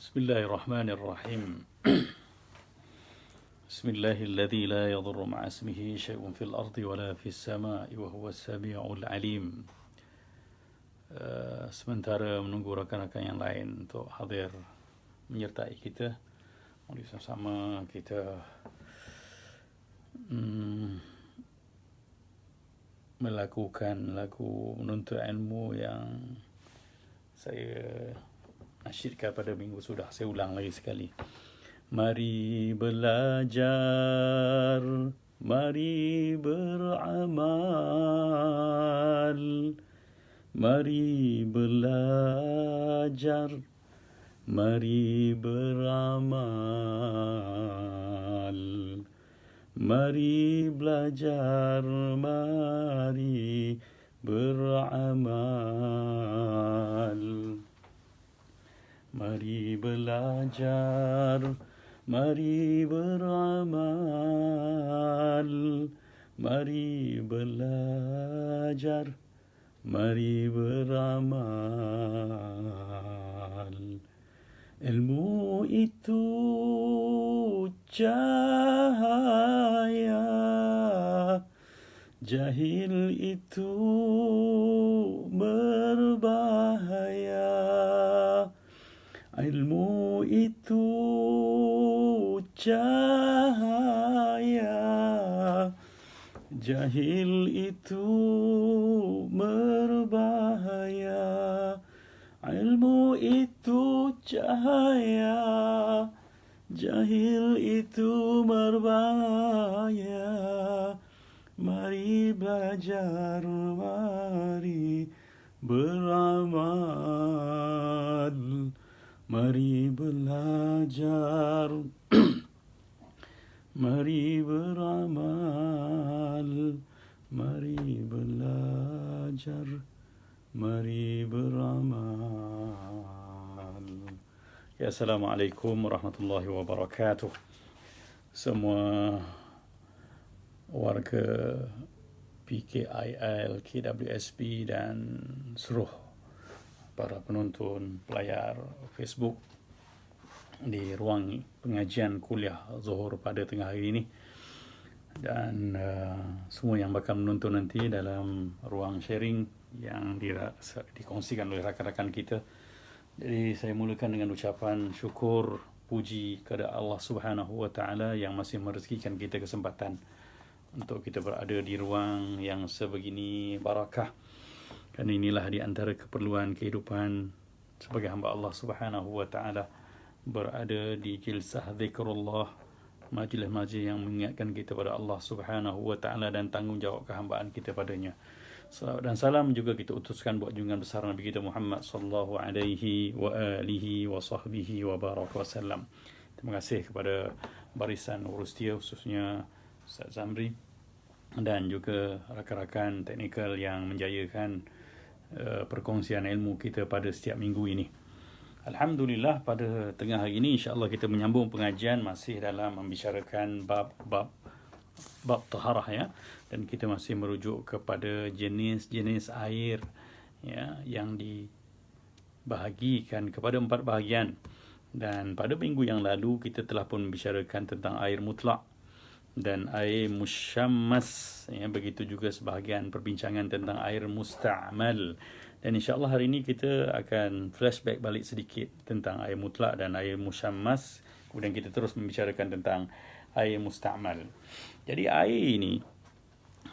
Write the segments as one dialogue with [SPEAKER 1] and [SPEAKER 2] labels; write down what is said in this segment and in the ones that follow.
[SPEAKER 1] Bismillahirrahmanirrahim. Bismillahilladzi la yadhurru ma'a ismihi syai'un fil ardi wala fis sama'i wa huwas sami'ul alim. Sementara menunggu rakan-rakan yang lain untuk hadir menyertai kita, mari sama-sama kita melakukan lagu menuntut ilmu yang saya nasyidkan pada minggu sudah. Saya ulang lagi sekali. Mari belajar, mari beramal. Mari belajar, mari beramal. Mari belajar, mari beramal. Mari belajar, mari beramal. Mari belajar, mari beramal. Ilmu itu cahaya, jahil itu berbahaya. Ilmu itu cahaya, jahil itu berbahaya. Ilmu itu cahaya, jahil itu berbahaya. Mari belajar, mari beramal. Mari belajar, mari beramal. Mari belajar, mari beramal. Ya, Assalamualaikum warahmatullahi wabarakatuh. Semua warga PKIL, KWSP dan seluruh para penonton pelayar Facebook di ruang pengajian kuliah Zuhur pada tengah hari ini, dan semua yang bakal menonton nanti dalam ruang sharing yang dikongsikan oleh rakan-rakan kita. Jadi saya mulakan dengan ucapan syukur puji kepada Allah Subhanahu wa taala yang masih merezekikan kita kesempatan untuk kita berada di ruang yang sebegini barakah. Kerana inilah di antara keperluan kehidupan sebagai hamba Allah Subhanahu wa taala, berada di jilsah zikrullah, majlis-majlis yang mengingatkan kita pada Allah Subhanahu wa taala dan tanggungjawab kehambaan kita padanya. Salawat dan salam juga kita utuskan buat junjungan besar Nabi kita Muhammad sallallahu alaihi wa alihi wa sahbihi wa baraka wasallam. Terima kasih kepada barisan urus dia, khususnya Ustaz Zamri, dan juga rakan-rakan teknikal yang menjayakan perkongsian ilmu kita pada setiap minggu ini. Alhamdulillah, pada tengah hari ini insya-Allah kita menyambung pengajian masih dalam membicarakan bab taharah, ya, dan kita masih merujuk kepada jenis-jenis air, ya, yang dibahagikan kepada 4 bahagian. Dan pada minggu yang lalu kita telah pun membicarakan tentang air mutlak dan air musyammas, ya, begitu juga sebahagian perbincangan tentang air musta'mal. Dan insya-Allah hari ini kita akan flashback balik sedikit tentang air mutlak dan air musyammas, kemudian kita terus membicarakan tentang air musta'mal. Jadi air ini,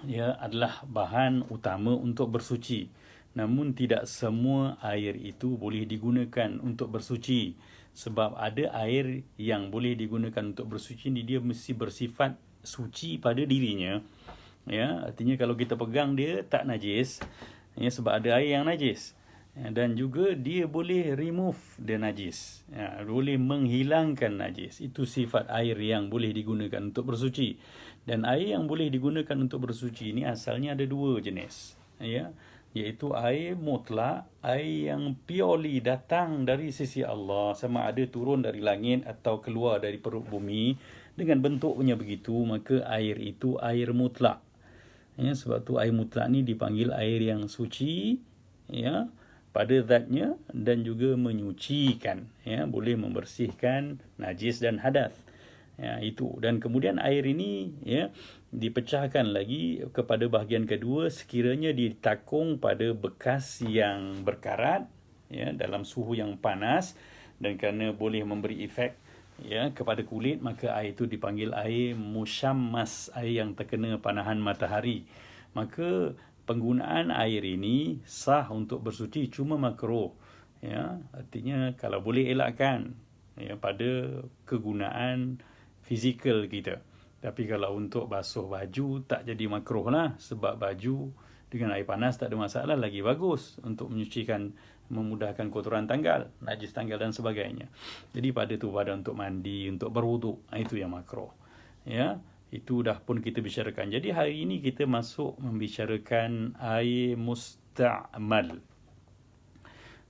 [SPEAKER 1] ya, adalah bahan utama untuk bersuci. Namun tidak semua air itu boleh digunakan untuk bersuci, sebab ada air yang boleh digunakan untuk bersuci ni dia mesti bersifat suci pada dirinya, ya, artinya kalau kita pegang dia tak najis, ya, sebab ada air yang najis, ya, dan juga dia boleh remove the najis, ya, boleh menghilangkan najis. Itu sifat air yang boleh digunakan untuk bersuci. Dan air yang boleh digunakan untuk bersuci ini asalnya ada 2 jenis, ya, iaitu air mutlak, air yang purely datang dari sisi Allah, sama ada turun dari langit atau keluar dari perut bumi dengan bentuknya begitu, maka air itu air mutlak. Ya, sebab tu air mutlak ni dipanggil air yang suci, ya, pada zatnya dan juga menyucikan, ya, boleh membersihkan najis dan hadath. Ya, itu. Dan kemudian air ini, ya, dipecahkan lagi kepada bahagian kedua sekiranya ditakung pada bekas yang berkarat, ya, dalam suhu yang panas, dan kerana boleh memberi efek, ya, kepada kulit, maka air itu dipanggil air musyammas, air yang terkena panahan matahari. Maka penggunaan air ini sah untuk bersuci, cuma makruh, ya, artinya kalau boleh elakkan, ya, pada kegunaan fizikal kita. Tapi kalau untuk basuh baju tak jadi makruh lah, sebab baju dengan air panas tak ada masalah, lagi bagus untuk menyucikan, memudahkan kotoran tanggal, najis tanggal dan sebagainya. Jadi pada untuk mandi, untuk berwuduk, itu yang makruh, ya. Itu dah pun kita bicarakan. Jadi hari ini kita masuk membicarakan air musta'mal,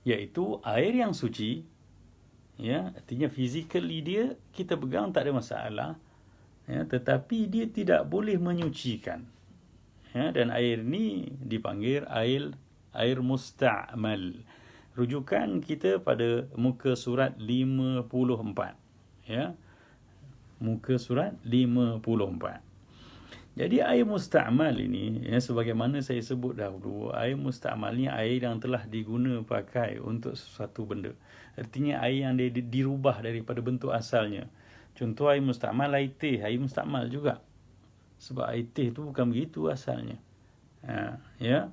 [SPEAKER 1] iaitu air yang suci, ya, artinya physically dia kita pegang tak ada masalah, ya, tetapi dia tidak boleh menyucikan, ya, dan air ni dipanggil air musta'mal. Rujukan kita pada muka surat 54, ya, muka surat 54. Jadi air musta'mal ini, ya, sebagaimana saya sebut dahulu, air musta'mal ni air yang telah diguna pakai untuk sesuatu benda. Artinya air yang dirubah daripada bentuk asalnya. Contoh air musta'mal, air teh, air musta'mal juga. Sebab air teh tu bukan begitu asalnya. Ya.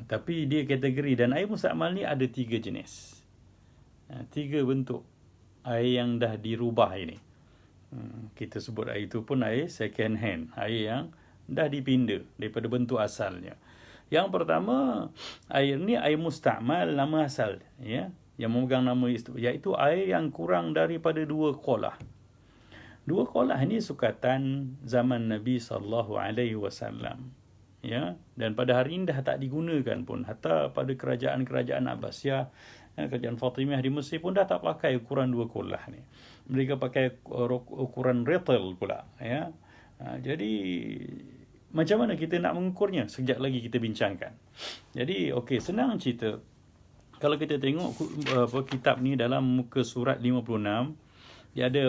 [SPEAKER 1] Tapi dia kategori, dan air musta'mal ni ada 3 jenis. 3 bentuk air yang dah dirubah ini. Kita sebut air itu pun air second hand, air yang dah dipinda daripada bentuk asalnya. Yang pertama, air ni air musta'mal, nama asal, ya, yang memegang nama itu, iaitu air yang kurang daripada 2 qolah. 2 qolah ni sukatan zaman Nabi SAW, ya, dan pada hari ini dah tak digunakan pun. Hatta pada kerajaan-kerajaan Abbasiyah, kerajaan Fatimiyah di Mesir pun dah tak pakai ukuran 2 qolah ni. Mereka pakai ukuran rital pula, ya. Jadi macam mana kita nak mengukurnya? Sekejap lagi kita bincangkan. Jadi okey, senang cerita. Kalau kita tengok kitab ni dalam muka surat 56, dia ada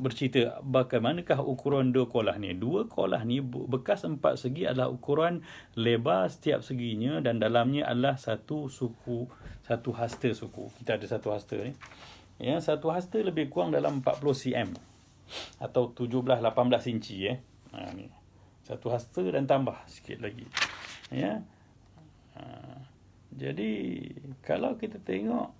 [SPEAKER 1] bercerita bagaimanakah ukuran 2 qolah ni. 2 qolah ni bekas 4 segi adalah ukuran lebar setiap seginya, dan dalamnya adalah satu hasta suku. Kita ada satu hasta ni. Ya, satu hasta lebih kurang dalam 40 cm atau 17-18 inci, ni. Satu hasta dan tambah sikit lagi. Ya. Jadi kalau kita tengok,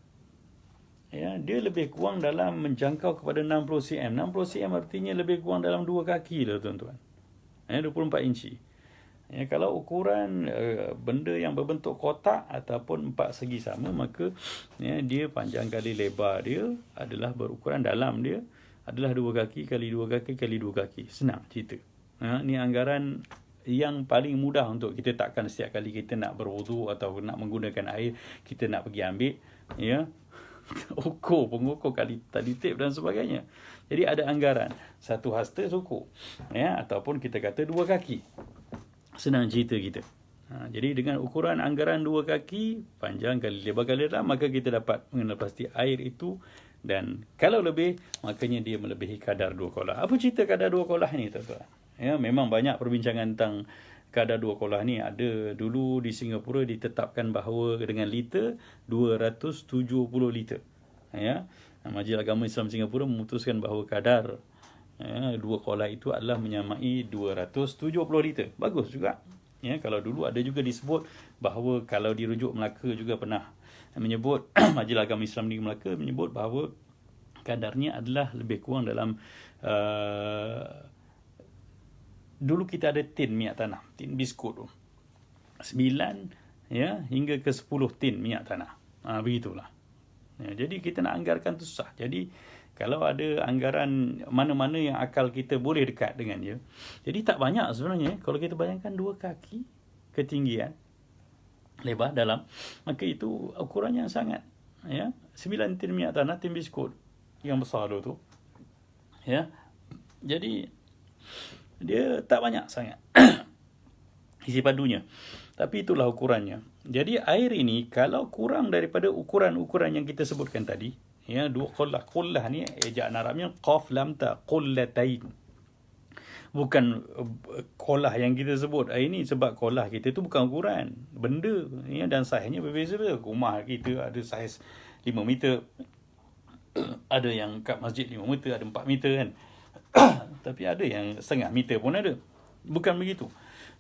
[SPEAKER 1] ya, dia lebih kurang dalam menjangkau kepada 60 cm. 60 cm artinya lebih kurang dalam 2 kaki lah, tuan-tuan. 24 inci. Ya, kalau ukuran benda yang berbentuk kotak ataupun 4 segi sama, maka, ya, dia panjang kali lebar dia adalah berukuran dalam dia adalah 2 kaki kali 2 kaki kali 2 kaki. Senang cerita. Ni anggaran yang paling mudah untuk kita. Takkan setiap kali kita nak berwuduk atau nak menggunakan air, kita nak pergi ambil, ya, pengukur kali tali tip dan sebagainya. Jadi ada anggaran satu hasta suku, ya, ataupun kita kata 2 kaki. Senang cerita kita. Jadi dengan ukuran anggaran 2 kaki, panjang kali lebar kali dalam, maka kita dapat mengenal pasti air itu. Dan kalau lebih, makanya dia melebihi kadar 2 qolah. Apa cerita kadar 2 qolah ni, tuan-tuan? Ya, memang banyak perbincangan tentang kadar 2 qolah ni. Ada dulu di Singapura ditetapkan bahawa dengan liter 270 liter. Ya, Majlis Agama Islam Singapura memutuskan bahawa kadar, 2 qolah itu adalah menyamai 270 liter. Bagus juga. Ya, kalau dulu ada juga disebut bahawa kalau dirujuk Melaka juga pernah menyebut Majlis Agama Islam di Melaka menyebut bahawa kadarnya adalah lebih kurang dalam dulu kita ada tin minyak tanah, tin biskut tu 9, ya, hingga ke 10 tin minyak tanah. Begitulah. Ya, jadi kita nak anggarkan tu susah. Jadi kalau ada anggaran mana-mana yang akal kita boleh dekat dengan dia. Jadi tak banyak sebenarnya. Kalau kita bayangkan 2 kaki ketinggian, lebar dalam, maka itu ukuran yang sangat, ya. 9 tin minyak tanah, tin biskut yang besar dulu tu, ya. Jadi dia tak banyak sangat. isi padunya. Tapi itulah ukurannya. Jadi air ini kalau kurang daripada ukuran-ukuran yang kita sebutkan tadi, ya, 2 qullah. Qullah ni ejaan Arabnya qaf lam ta, qullatain. Bukan kolah yang kita sebut ini, sebab kolah kita tu bukan ukuran benda, ya, dan saiznya berbeza-beza. Rumah kita ada saiz 5 meter, ada yang kat masjid 5 meter, ada 4 meter kan. Tapi ada yang setengah meter pun ada. Bukan begitu.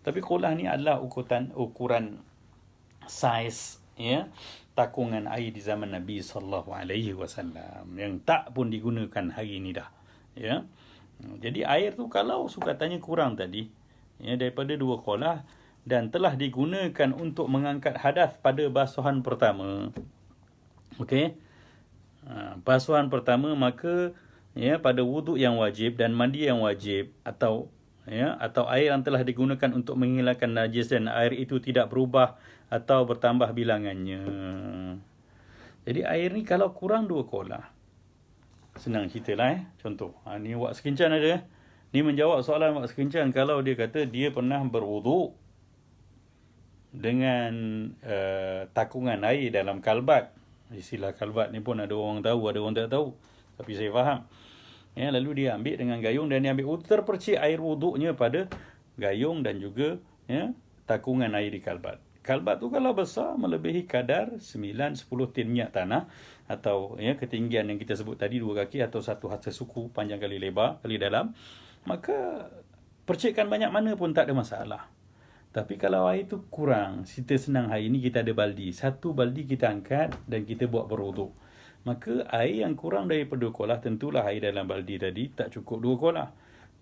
[SPEAKER 1] Tapi kolah ni adalah ukuran saiz, ya, takungan air di zaman Nabi SAW yang tak pun digunakan hari ini dah, ya. Jadi air tu kalau sukatannya kurang tadi, ya, daripada 2 kolah dan telah digunakan untuk mengangkat hadas pada basuhan pertama, okey, basuhan pertama, maka, ya, pada wuduk yang wajib dan mandi yang wajib, atau air yang telah digunakan untuk menghilangkan najis dan air itu tidak berubah atau bertambah bilangannya. Jadi air ni kalau kurang 2 kolah, senang cerita lah, contoh, ni Wak Sekencan ada, ni menjawab soalan Wak Sekencan. Kalau dia kata dia pernah berwuduk dengan takungan air dalam kalbat. Istilah kalbat ni pun ada orang tahu, ada orang tak tahu, tapi saya faham. Ya, lalu dia ambil dengan gayung dan dia ambil wuduk, terpercik air wuduknya pada gayung dan juga, ya, takungan air di kalbat. Kalbat tu kalau besar melebihi kadar 9-10 tin minyak tanah, atau, ya, ketinggian yang kita sebut tadi 2 kaki atau 1 hasta suku, panjang kali lebar kali dalam, maka percikkan banyak mana pun tak ada masalah. Tapi kalau air tu kurang, cerita senang hari ni kita ada baldi, 1 baldi kita angkat dan kita buat berwuduk, maka air yang kurang daripada 2 kolah, tentulah air dalam baldi tadi tak cukup 2 kolah.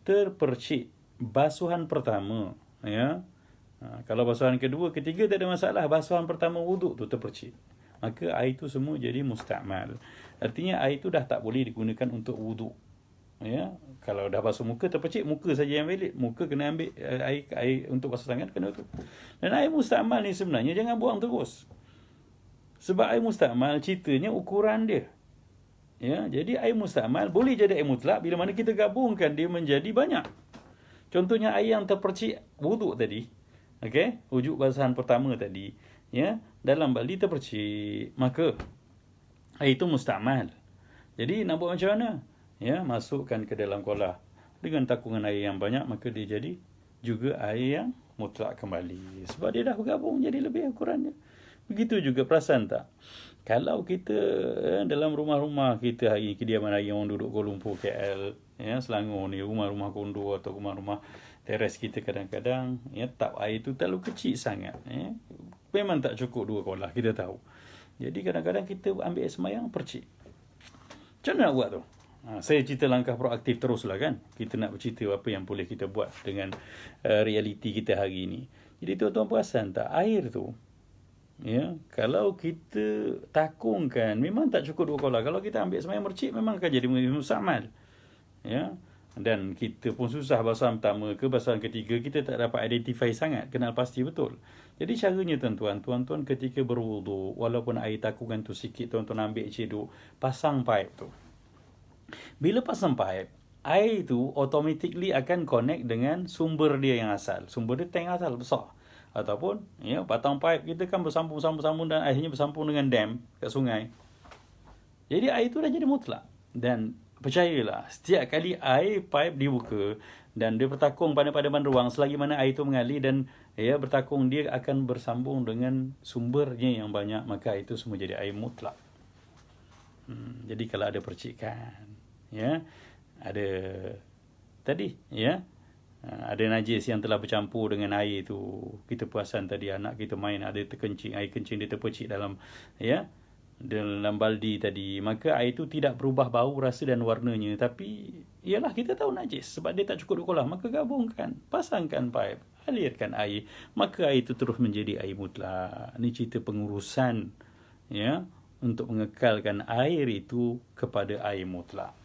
[SPEAKER 1] Terpercik basuhan pertama, ya. Kalau basuhan kedua, ketiga tak ada masalah. Basuhan pertama wuduk tu terpercik, maka air tu semua jadi musta'mal. Artinya air tu dah tak boleh digunakan untuk wuduk, ya. Kalau dah basuh muka terpercik, muka saja yang valid. Muka kena ambil air untuk basuh tangan, kena tu. Dan air musta'mal ni sebenarnya jangan buang terus. Sebab air musta'mal ceritanya ukuran dia, ya. Jadi air musta'mal boleh jadi air mutlak bila mana kita gabungkan dia menjadi banyak. Contohnya air yang terpercik wuduk tadi, okey, wujud basahan pertama tadi, ya, dalam baldi terpercik, maka air itu musta'mal. Jadi nak buat macam mana? Ya, masukkan ke dalam kolah dengan takungan air yang banyak, maka dia jadi juga air yang mutlak kembali, sebab dia dah bergabung jadi lebih ukurannya. Begitu juga, perasan tak? Kalau kita dalam rumah-rumah kita hari kediaman hari orang duduk Kuala Lumpur, KL, ya, Selangor ni, rumah-rumah kondo atau rumah-rumah teres kita kadang-kadang, ya, tap air tu terlalu kecil sangat, ya. Memang tak cukup 2 kolah, kita tahu. Jadi kadang-kadang kita ambil semayang percik. Macam mana nak buat tu? Saya cerita langkah proaktif teruslah kan. Kita nak bercerita apa yang boleh kita buat dengan realiti kita hari ini. Jadi tuan-tuan perasan tak, air tu, ya, kalau kita takungkan memang tak cukup 2 kolah. Kalau kita ambil semayang mercik, memang akan jadi musta'mal, ya. Dan kita pun susah basuhan pertama ke basuhan ketiga, kita tak dapat identify sangat, kenal pasti betul. Jadi caranya tuan-tuan ketika berwuduk, walaupun air takungan tu sikit, tuan-tuan ambil cedok, pasang pipe tu. Bila pasang pipe, air tu automatically akan connect dengan sumber dia yang asal. Sumber dia tank asal besar, ataupun, ya, batang pipe kita kan bersambung dan akhirnya bersambung dengan dam kat sungai. Jadi air tu dah jadi mutlak. Dan percayalah, setiap kali air pipe dibuka dan dia bertakung pada padaman ruang, selagi mana air tu mengalir dan, ya, bertakung, dia akan bersambung dengan sumbernya yang banyak, maka itu semua jadi air mutlak. Jadi kalau ada percikan, ya, ada tadi, ya, ada najis yang telah bercampur dengan air tu, kita perasan tadi anak kita main ada terkencing, air kencing dia terpercik dalam, ya, dalam baldi tadi, maka air tu tidak berubah bau, rasa dan warnanya, tapi ialah kita tahu najis sebab dia tak cukup 2 kolah, maka gabungkan, pasangkan pipe, alirkan air, maka air itu terus menjadi air mutlak. Ini cerita pengurusan, ya, untuk mengekalkan air itu kepada air mutlak.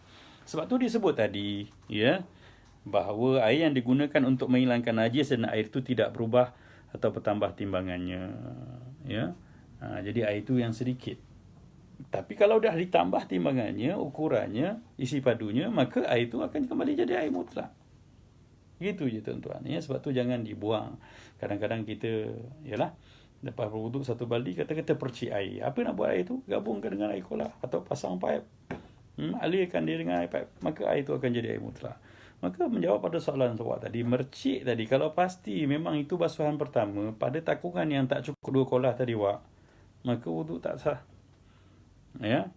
[SPEAKER 1] Sebab tu disebut tadi, ya, bahawa air yang digunakan untuk menghilangkan najis dan air itu tidak berubah atau bertambah timbangannya, ya. Jadi air itu yang sedikit. Tapi kalau dah ditambah timbangannya, ukurannya, isi padunya, maka air itu akan kembali jadi air mutlak. Gitu je tuan-tuan. Ya, sebab tu jangan dibuang. Kadang-kadang kita, yalah, lepas berwuduk satu baldi, kata-kata percik air. Apa nak buat air tu? Gabungkan dengan air kolah atau pasang paip. Alirkan dia dengan air pipe, maka air itu akan jadi air mutlak. Maka menjawab pada soalan awak tadi, mercik tadi, kalau pasti memang itu basuhan pertama pada takungan yang tak cukup 2 kolah tadi wak, maka wuduk tak sah. Ya.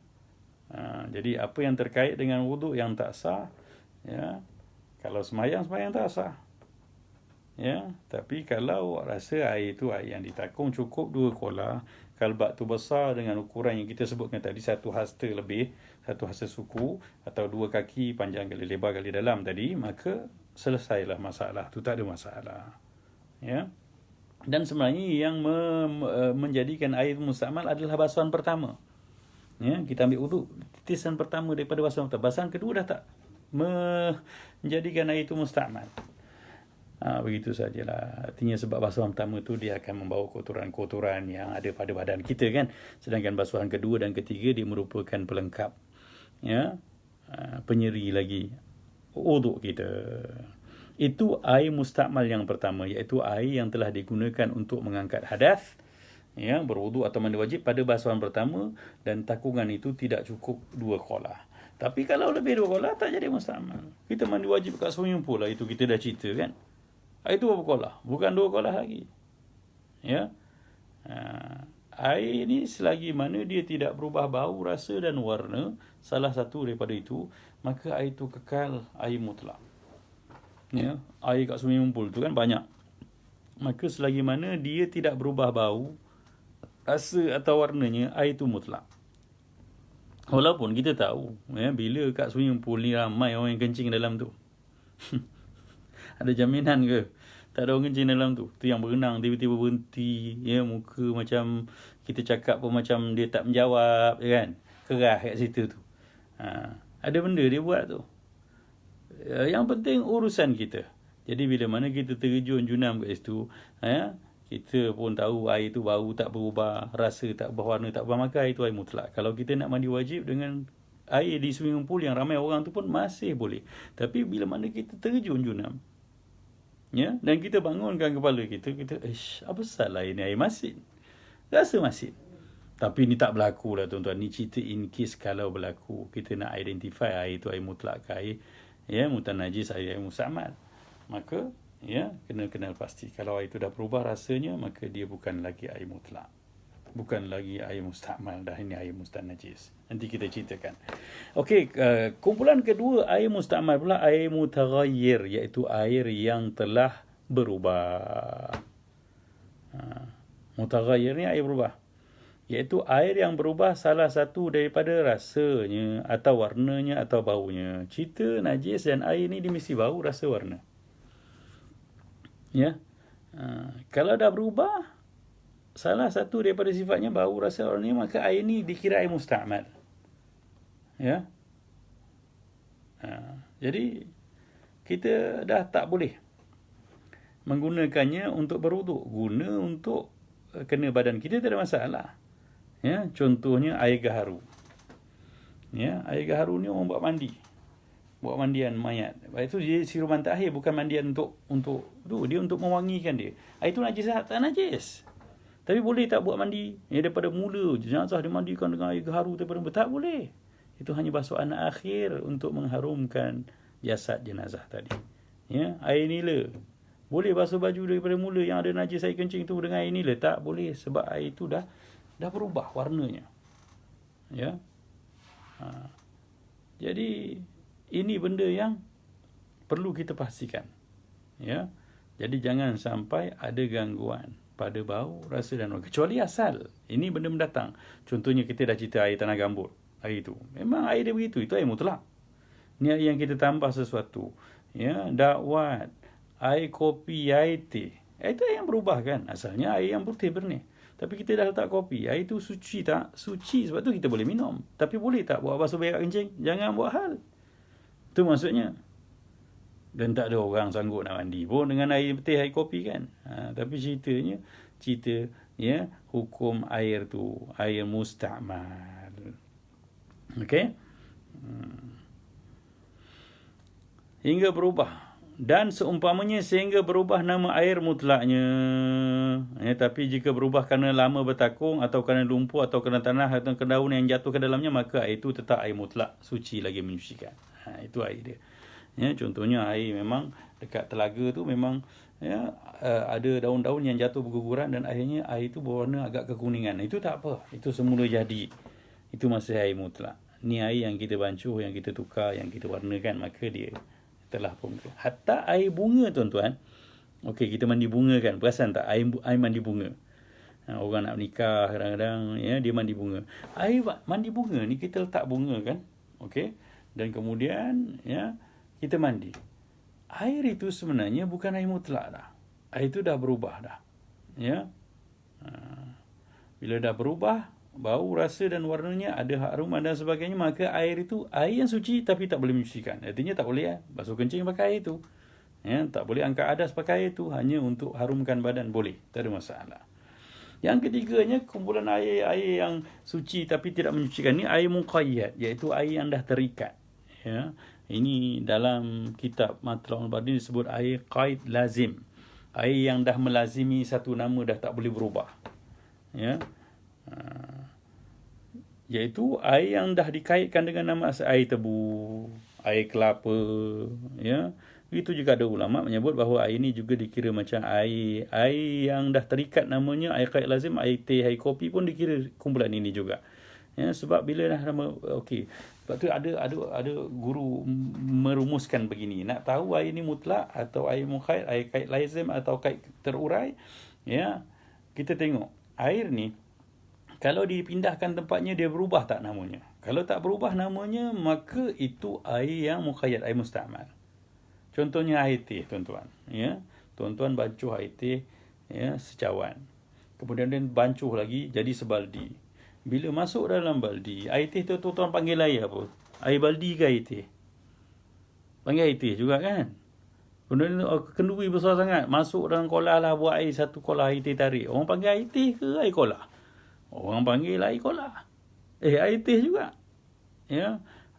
[SPEAKER 1] Jadi apa yang terkait dengan wuduk yang tak sah, ya, kalau semayang tak sah. Ya, tapi kalau rasa air itu air yang ditakung cukup 2 kolah, kalbat tu besar dengan ukuran yang kita sebutkan tadi, 1 hasta lebih, 1 hasta suku, atau 2 kaki panjang kali lebar kali dalam tadi, maka selesailah masalah tu, tak ada masalah. Ya. Dan sebenarnya yang menjadikan air mustakmal adalah basuhan pertama. Ya, kita ambil wuduk, titisan pertama daripada basuhan pertama. Basuhan kedua dah tak menjadikan air itu mustakmal. Begitu sajalah. Artinya sebab basuhan pertama tu dia akan membawa kotoran-kotoran yang ada pada badan kita kan. Sedangkan basuhan kedua dan ketiga dia merupakan pelengkap, ya, penyeri lagi wuduk kita. Itu air mustakmal yang pertama, iaitu air yang telah digunakan untuk mengangkat hadas, ya, berwuduk atau mandi wajib pada basuhan pertama, dan takungan itu tidak cukup 2 kolah. Tapi kalau lebih 2 kolah tak jadi mustakmal. Kita mandi wajib kat swimming pool lah, itu kita dah cerita kan. Itu berapa kolah? Bukan 2 kolah lagi. Ya. Air ni selagi mana dia tidak berubah bau, rasa dan warna, salah satu daripada itu, maka air itu kekal air mutlak. Ya, air kat swimming pool tu kan banyak. Maka selagi mana dia tidak berubah bau, rasa atau warnanya, air itu mutlak. Walaupun kita tahu, ya, bila kat swimming pool ni ramai orang yang kencing dalam tu. Ada jaminan ke tak ada orang kencing dalam tu? Tu yang berenang tiba-tiba berhenti, ya, muka macam kita cakap pun macam dia tak menjawab, kan, kerah kat situ tu. Ada benda dia buat tu. Yang penting urusan kita. Jadi bila mana kita terjun junam kat situ, ya, kita pun tahu air tu bau tak berubah, rasa tak berubah, warna tak berubah, maka air tu air mutlak. Kalau kita nak mandi wajib dengan air di swimming pool yang ramai orang tu pun masih boleh. Tapi bila mana kita terjun junam, ya, dan kita bangunkan kepala kita, apa salah ini air masin? Rasa masin. Tapi ni tak berlaku lah tuan-tuan. Ni cerita in case kalau berlaku. Kita nak identify air itu air mutlak ke air, ya, mutanajis, air mustakmal. Maka, ya, kena kenal pasti. Kalau air itu dah berubah rasanya, maka dia bukan lagi air mutlak. Bukan lagi air mustakmal, dah ini air mustanajis. Nanti kita ceritakan. Okey, kumpulan kedua air mustakmal pula air mutaghayyir, iaitu air yang telah berubah. Mutaghayyir ni air berubah, iaitu air yang berubah salah satu daripada rasanya atau warnanya atau baunya. Cerita najis dan air ni dia mesti bau, rasa, warna. Ya. Kalau dah berubah salah satu daripada sifatnya bau, rasa, warna, maka air ni dikira air mustakmal. Ya. Jadi kita dah tak boleh menggunakannya untuk berwuduk. Guna untuk kena badan kita, tak ada masalah. Ya, contohnya air gaharu. Ya, air gaharu ni orang buat mandi. Buat mandian mayat. Itu dia siruman takhir, bukan mandian untuk dia untuk mewangikan dia. Air tu najis tak najis. Tapi boleh tak buat mandi daripada mula jenazah dimandikan dengan air gaharu daripada tak boleh. Itu hanya basuhan akhir untuk mengharumkan jasad jenazah tadi. Ya, air nila. Boleh basuh baju daripada mula yang ada najis air kencing tu dengan air nila? Tak boleh, sebab air itu dah berubah warnanya. Ya. Jadi ini benda yang perlu kita pastikan. Ya. Jadi jangan sampai ada gangguan pada bau, rasa dan warna. Kecuali asal ini benda mendatang. Contohnya kita dah cerita air tanah gambut. Air itu memang air dia begitu, itu air mutlak. Ni air yang kita tambah sesuatu. Ya, dakwat, air kopi, air teh. Itu air yang berubah kan. Asalnya air yang putih bernih. Tapi kita dah letak kopi. Air itu suci tak? Suci, sebab tu kita boleh minum. Tapi boleh tak buat basuh berak kencing? Jangan buat hal. Itu maksudnya. Dan tak ada orang sanggup nak mandi pun dengan air teh, air kopi kan. Tapi cerita ya, hukum air tu air mustakmal. Okey. Hingga berubah dan seumpamanya sehingga berubah nama air mutlaknya. Tapi jika berubah kerana lama bertakung atau kerana lumpur atau kerana tanah atau kerana daun yang jatuh ke dalamnya, maka air itu tetap air mutlak, suci lagi menyucikan. Itu air dia. Contohnya air memang dekat telaga tu memang ada daun-daun yang jatuh berguguran dan akhirnya air itu berwarna agak kekuningan. Itu tak apa. Itu semula jadi. Itu masih air mutlak. Ni air yang kita bancuh, yang kita tukar, yang kita warnakan, maka dia telah pun. Hatta air bunga, tuan-tuan. Okey, kita mandi bunga kan. Perasan tak air mandi bunga? Orang nak menikah kadang-kadang dia mandi bunga. Air mandi bunga ni kita letak bunga kan. Okey. Dan kemudian kita mandi. Air itu sebenarnya bukan air mutlak dah. Air itu dah berubah dah. Bila dah berubah, bau, rasa dan warnanya, ada haruman dan sebagainya, maka air itu air yang suci tapi tak boleh menyucikan. Artinya tak boleh basuh kencing pakai air itu. Tak boleh angkat adas pakai air itu, hanya untuk harumkan badan boleh, tak ada masalah. Yang ketiganya, kumpulan air yang suci tapi tidak menyucikan ni air muqayyad, iaitu air yang dah terikat. Ini dalam kitab Matla'ul Badin disebut air qaid lazim. Air yang dah melazimi satu nama, dah tak boleh berubah. Iaitu air yang dah dikaitkan dengan nama asal, air tebu, air kelapa. Itu juga ada ulama menyebut bahawa air ini juga dikira macam air yang dah terikat namanya, air qaid lazim, air teh, air kopi pun dikira kumpulan ini juga. Sebab bila dah nama, okey, sebab tu ada guru merumuskan begini, nak tahu air ni mutlak atau air muqayyad, air qaid lazim atau qaid terurai, kita tengok air ni kalau dipindahkan tempatnya, dia berubah tak namanya. Kalau tak berubah namanya, maka itu air yang muqayyad, air musta'mal. Contohnya air teh, tuan-tuan. Tuan-tuan bancuh air teh secawan. Kemudian dia bancuh lagi jadi sebaldi. Bila masuk dalam baldi, air teh tu tuan-tuan panggil air apa? Air baldi ke air teh? Panggil air teh juga kan? Kemudian kenduri besar sangat, masuk dalam kolah lah, buat air satu kolah air teh tarik. Orang panggil air teh ke air kolah? Orang panggil air kolah. Air teh juga.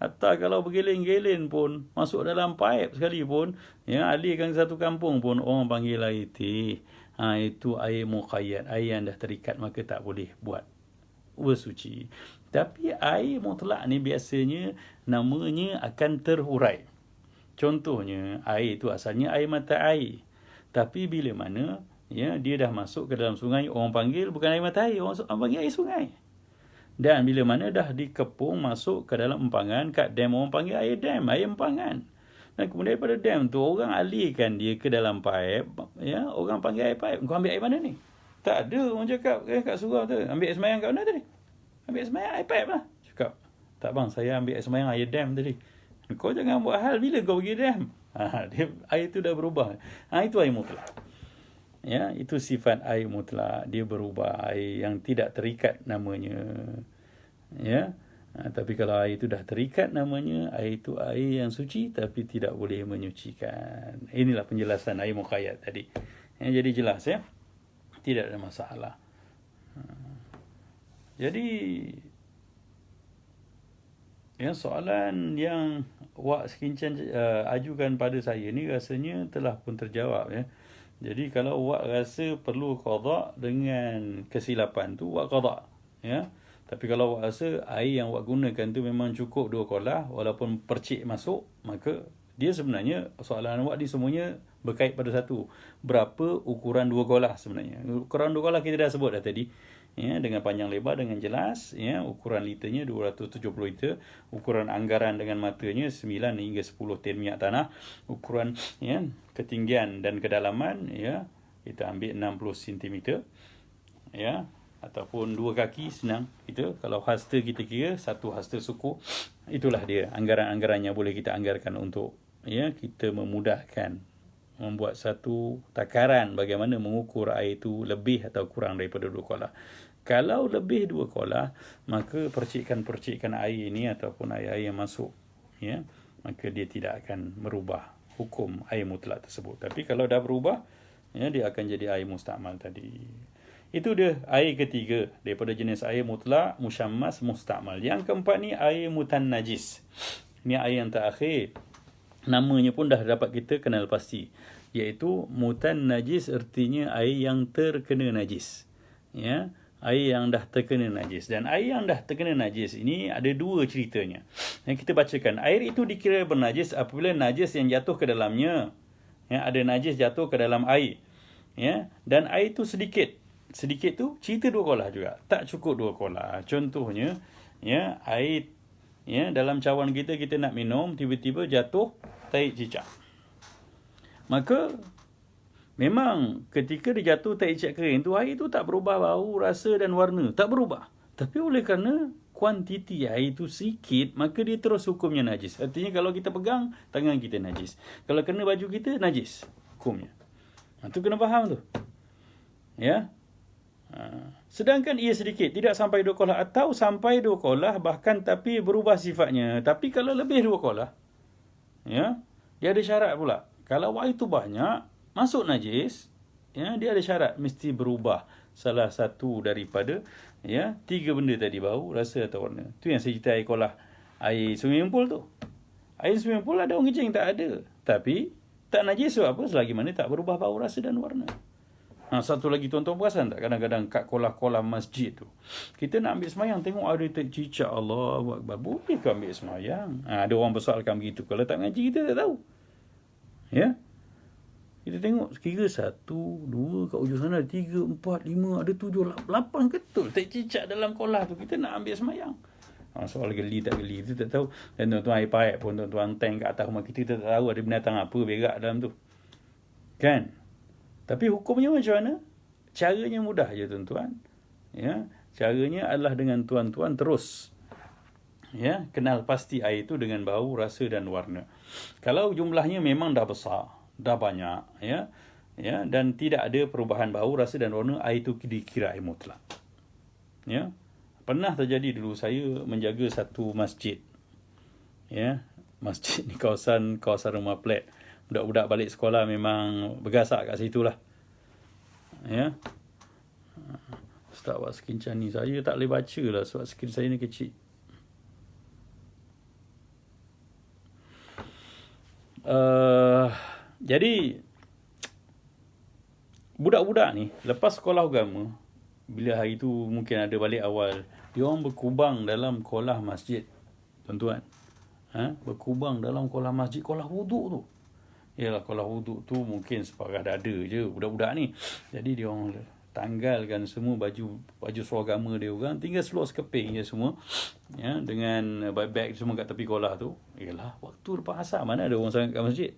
[SPEAKER 1] Hatta kalau bergelin-gelin pun, masuk dalam paip sekali pun, alihkan satu kampung pun, orang panggil air teh. Itu air muqayyad, air yang dah terikat, maka tak boleh buat bersuci. Tapi air mutlak ni biasanya namanya akan terhurai. Contohnya, air itu asalnya air mata air. Tapi bila mana dia dah masuk ke dalam sungai, orang panggil bukan air mata air, orang panggil air sungai. Dan bila mana dah dikepung masuk ke dalam empangan, kat dam, orang panggil air dam, air empangan. Dan kemudian daripada dam tu, orang alihkan dia ke dalam paip, orang panggil air paip. Kau ambil air mana ni? Tak ada, orang cakap kat surau tu, ambil air semayang kat mana tadi? Ambil air semayang, air paip lah. Cakap, tak bang, saya ambil air semayang, air dam tadi. Kau jangan buat hal, bila kau pergi dam? Air tu dah berubah. Itu air mutlak. Itu sifat air mutlak, dia berubah, air yang tidak terikat namanya. Tapi kalau air itu dah terikat namanya, air itu air yang suci tapi tidak boleh menyucikan. Inilah penjelasan air muqayyad tadi. Jadi jelas tidak ada masalah. Jadi soalan yang Wak Sekincang ajukan pada saya ni rasanya telah pun terjawab. Jadi kalau Wak rasa perlu qada dengan kesilapan tu, Wak qada. Tapi kalau Wak rasa air yang Wak gunakan tu memang cukup 2 kolah, walaupun percik masuk, maka dia sebenarnya soalan Wak ni semuanya berkait pada satu. Berapa ukuran 2 kolah sebenarnya? Ukuran 2 kolah kita dah sebut dah tadi. Dengan panjang lebar dengan jelas, ukuran liternya 270 liter, ukuran anggaran dengan matanya 9 hingga 10 tin minyak tanah, ukuran ketinggian dan kedalaman kita ambil 60 cm ataupun 2 kaki, senang kita. Kalau hasta kita kira 1 hasta suku, itulah dia anggaran-anggarannya, boleh kita anggarkan untuk kita memudahkan membuat satu takaran bagaimana mengukur air itu lebih atau kurang daripada 2 kolah. Kalau lebih 2 kolah, maka percikan-percikan air ini ataupun air-air yang masuk, maka dia tidak akan merubah hukum air mutlak tersebut. Tapi kalau dah berubah, dia akan jadi air musta'mal tadi. Itu dia air ketiga daripada jenis air mutlak, musyammas, musta'mal. Yang keempat ni air mutannajis. Ni air yang terakhir. namanya pun dah dapat kita kenal pasti, iaitu mutan najis, artinya air yang terkena najis. Ya, air yang dah terkena najis. Dan air yang dah terkena najis ini ada dua ceritanya. Yang kita bacakan, air itu dikira bernajis apabila najis yang jatuh ke dalamnya, ya, ada najis jatuh ke dalam air, ya, dan air itu sedikit tu cerita 2 kolah juga, tak cukup 2 kolah. Contohnya, ya, air, ya, dalam cawan kita nak minum, tiba-tiba jatuh tahi cicak. Maka memang ketika dia jatuh tahi cicak kering tu, air tu tak berubah bau, rasa dan warna, tak berubah. Tapi oleh kerana kuantiti air tu sikit, maka dia terus hukumnya najis. Artinya kalau kita pegang, tangan kita najis. Kalau kena baju kita, najis hukumnya. Tu kena faham tu. Ya. Sedangkan ia sedikit, tidak sampai 2 kolah atau sampai 2 kolah bahkan, tapi berubah sifatnya. Tapi kalau lebih 2 kolah, ya, dia ada syarat pula. Kalau air tu banyak masuk najis, ya, dia ada syarat mesti berubah salah satu daripada, ya, 3 benda tadi, bau, rasa atau warna. Tu yang saya cerita air kolah, air swimming pool tu. Air swimming pool ada orang kencing, tak ada. Tapi tak najis sebab apa? Selagi mana tak berubah bau, rasa dan warna. Satu lagi, tuan-tuan perasan tak, kadang-kadang kat kolah-kolah masjid tu, kita nak ambil semayang, tengok ada cicak, Allahu Akbar, boleh ke ambil semayang? Ada orang besarkan begitu. Kalau tak mengaji, kita tak tahu. Ya, kita tengok kira 1, 2 kat ujung sana, 3, 4, 5, ada 7, 8 ketul tak cicak dalam kolah tu. Kita nak ambil semayang. Soal geli tak geli itu tak tahu. Dan tuan-tuan air paip pun, tuan-tuan tank kat atas rumah kita tak tahu ada binatang apa berak dalam tu, kan? Tapi hukumnya macam mana? Caranya mudah je, tuan-tuan. Ya, caranya adalah dengan tuan-tuan terus, ya, kenal pasti air itu dengan bau, rasa dan warna. Kalau jumlahnya memang dah besar, dah banyak, ya, ya, dan tidak ada perubahan bau, rasa dan warna, air itu dikira air mutlak. Ya, pernah terjadi dulu saya menjaga satu masjid. Ya, masjid di kawasan rumah flat. Budak-budak balik sekolah memang bergasak kat situ lah. Ya, Ustaz buat skrin macam ni, saya tak boleh baca lah sebab skrin saya ni kecil. Jadi budak-budak ni lepas sekolah agama, bila hari tu mungkin ada balik awal, dia orang berkubang dalam kolah masjid, tuan-tuan. Berkubang dalam kolah masjid, kolah wuduk tu. Yalah, kolah wuduk tu mungkin separuh dada je budak-budak ni. Jadi dia orang tanggalkan semua baju seragama dia orang, tinggal seluar sekeping je semua, ya, dengan bag semua kat tepi kolah tu. Yalah, waktu lepas asar mana ada orang sangat kat masjid,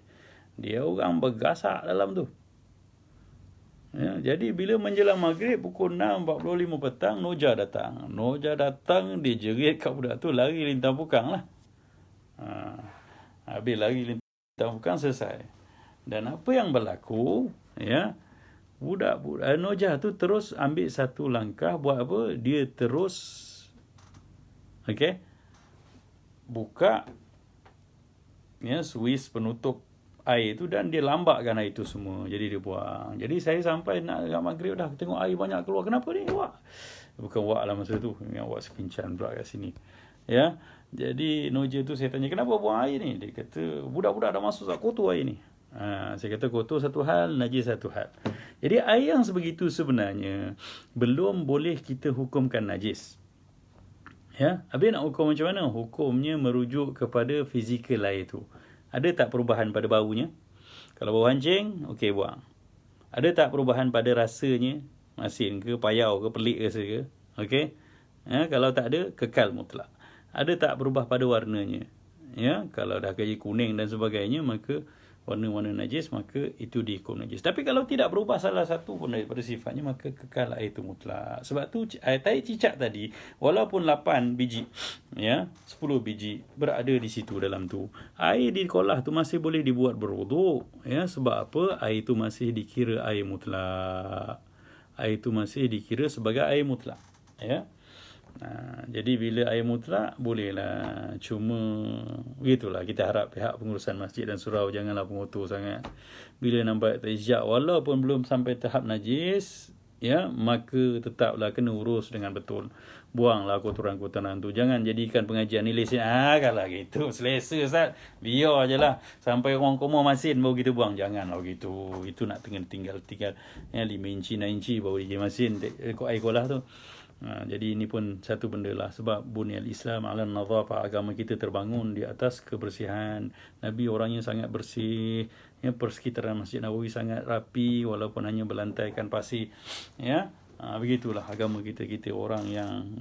[SPEAKER 1] dia orang bergasak dalam tu. Ya, jadi bila menjelang maghrib pukul 6.45 petang, Noja datang, dia jerit kat budak tu, lari lintang pukang lah. Habis lari lintang pukang, selesai. Dan apa yang berlaku, ya, budak-budak Noja tu terus ambil satu langkah, buat apa? Dia terus, okey, buka, ya, suis penutup air tu dan dia lambakkan air tu semua. Jadi dia buang. Jadi saya sampai nak maghrib dah tengok air banyak keluar. Kenapa ni? Wak. Bukan wak lah masa tu. Yang wak sekincan pula kat sini. Ya. Jadi Noja tu saya tanya, kenapa buang air ni? Dia kata, budak-budak dah masuk tak kotor air ni. Saya kata kotor satu hal, najis satu hal. Jadi air yang sebegitu sebenarnya belum boleh kita hukumkan najis. Ya. Habis nak hukum macam mana? Hukumnya merujuk kepada fizikal air tu. Ada tak perubahan pada baunya? Kalau bau hancing, okey, buang. Ada tak perubahan pada rasanya? Masin ke, payau ke, pelik rasa ke? Okey. Ya, kalau tak ada, kekal mutlak. Ada tak berubah pada warnanya? Ya, kalau dah jadi kuning dan sebagainya, maka warna-warna najis, maka itu dihukum najis. Tapi kalau tidak berubah salah satu pun daripada sifatnya, maka kekal air itu mutlak. Sebab tu tahi cicak tadi, walaupun 8 biji, ya, 10 biji berada di situ dalam tu, air di kolah tu masih boleh dibuat berwuduk, ya. Sebab apa? Air itu masih dikira air mutlak. Air itu masih dikira sebagai air mutlak, ya. Jadi bila air mutlak bolehlah. Cuma begitulah, kita harap pihak pengurusan masjid dan surau janganlah pengotor sangat. Bila nampak terjak, walaupun belum sampai tahap najis, ya, maka tetaplah kena urus dengan betul. Buanglah kotoran-kotoran tu. Jangan jadikan pengajian ni lesen. Kalau gitu selesa Ustaz, biar je lah sampai orang koma masin baru kita buang. Janganlah begitu. Itu nak tinggal ya, 5 inci 6 inci baru dia masin air kolah tu. Jadi ini pun satu benda lah, sebab bunyal Islam ala nadhafah, agama kita terbangun di atas kebersihan. Nabi orangnya sangat bersih, ya, persekitaran Masjid Nabawi sangat rapi walaupun hanya berlantaikan pasir, ya. Begitulah agama kita orang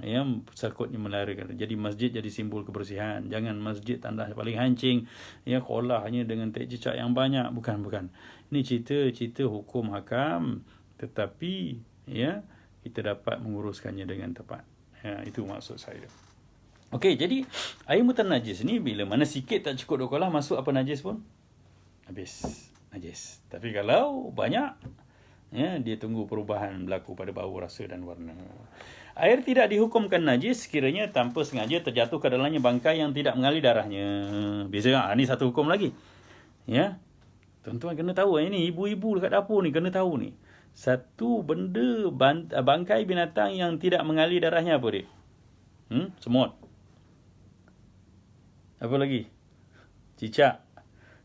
[SPEAKER 1] yang sakutnya melarikan. Jadi masjid jadi simbol kebersihan. Jangan masjid tandas paling hancing, ya, kolah hanya dengan tek cicak yang banyak. Bukan. Ini cerita hukum hakam, tetapi ya kita dapat menguruskannya dengan tepat. Ya, itu maksud saya. Okey, jadi air mutanajis ni bila mana sikit tak cukup kolah, masuk apa najis pun habis najis. Tapi kalau banyak, ya, dia tunggu perubahan berlaku pada bau, rasa dan warna. Air tidak dihukumkan najis sekiranya tanpa sengaja terjatuh ke dalamnya bangkai yang tidak mengalir darahnya. Biasa ni satu hukum lagi. Ya. Tuan-tuan kena tahu ini, ibu-ibu dekat dapur ni kena tahu ni. Satu benda bangkai binatang yang tidak mengalir darahnya apa dia? Semut. Apa lagi? Cicak.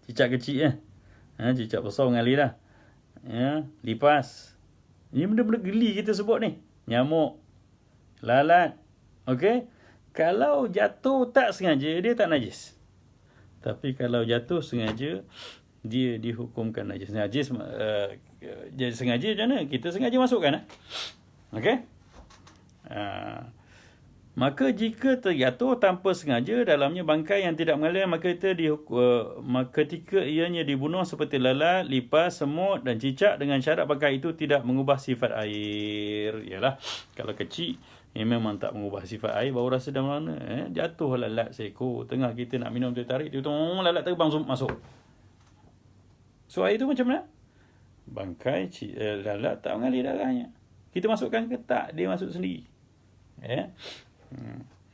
[SPEAKER 1] Cicak kecil cicak besar mengalir dah. Ya, lipas. Ini benda-benda geli kita sebut ni. Nyamuk, lalat. Okey? Kalau jatuh tak sengaja, dia tak najis. Tapi kalau jatuh sengaja, dia dihukumkan najis. Najis jadi sengaja macam mana? Kita sengaja masukkan. Okey? Maka jika terjatuh tanpa sengaja dalamnya bangkai yang tidak mengalir, maka ketika ianya dibunuh seperti lalat, lipas, semut dan cicak dengan syarat bangkai itu tidak mengubah sifat air. Yalah, kalau kecil memang tak mengubah sifat air, bau rasa dan warna. Jatuh lalat seekor, tengah kita nak minum teh tarik, tiba-tiba lalat terbang masuk. So air tu macam mana? Bangkai lalat tak mengalir darahnya. Kita masukkan ke tak? Dia masuk sendiri.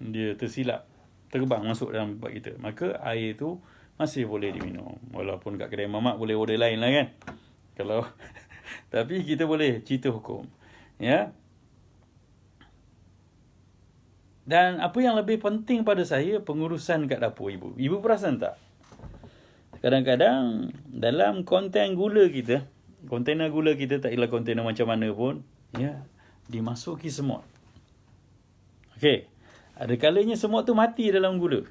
[SPEAKER 1] Dia tersilap, terbang masuk dalam tempat kita. Maka air tu masih boleh diminum. Walaupun kat kedai mamak boleh order lain lah kan. Kalau tapi kita boleh cerita hukum. Ya. Dan apa yang lebih penting pada saya, pengurusan kat dapur ibu. Ibu perasan tak? Kadang-kadang dalam konten gula kita, kontainer gula kita, tak ialah kontainer macam mana pun, ya, dimasuki semut. Okey, ada kalanya semut tu mati dalam gula.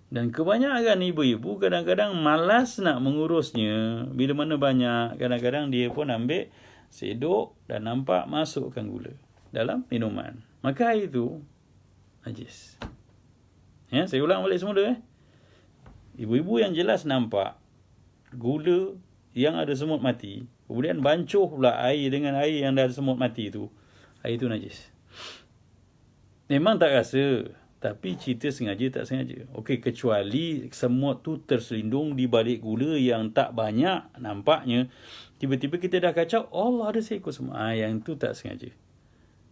[SPEAKER 1] Dan kebanyakan ibu-ibu kadang-kadang malas nak mengurusnya. Bila mana banyak, kadang-kadang dia pun ambil sedok dan nampak masukkan gula dalam minuman. Maka air itu najis. Ya, saya ulang balik semula. Ibu-ibu yang jelas nampak gula yang ada semut mati, kemudian bancuh pula air dengan air yang dah ada semut mati tu, air itu najis. Memang tak rasa, tapi cerita sengaja tak sengaja. Okey, kecuali semut tu terselindung di balik gula yang tak banyak nampaknya, tiba-tiba kita dah kacau, Allah ada seekor semut. Yang tu tak sengaja.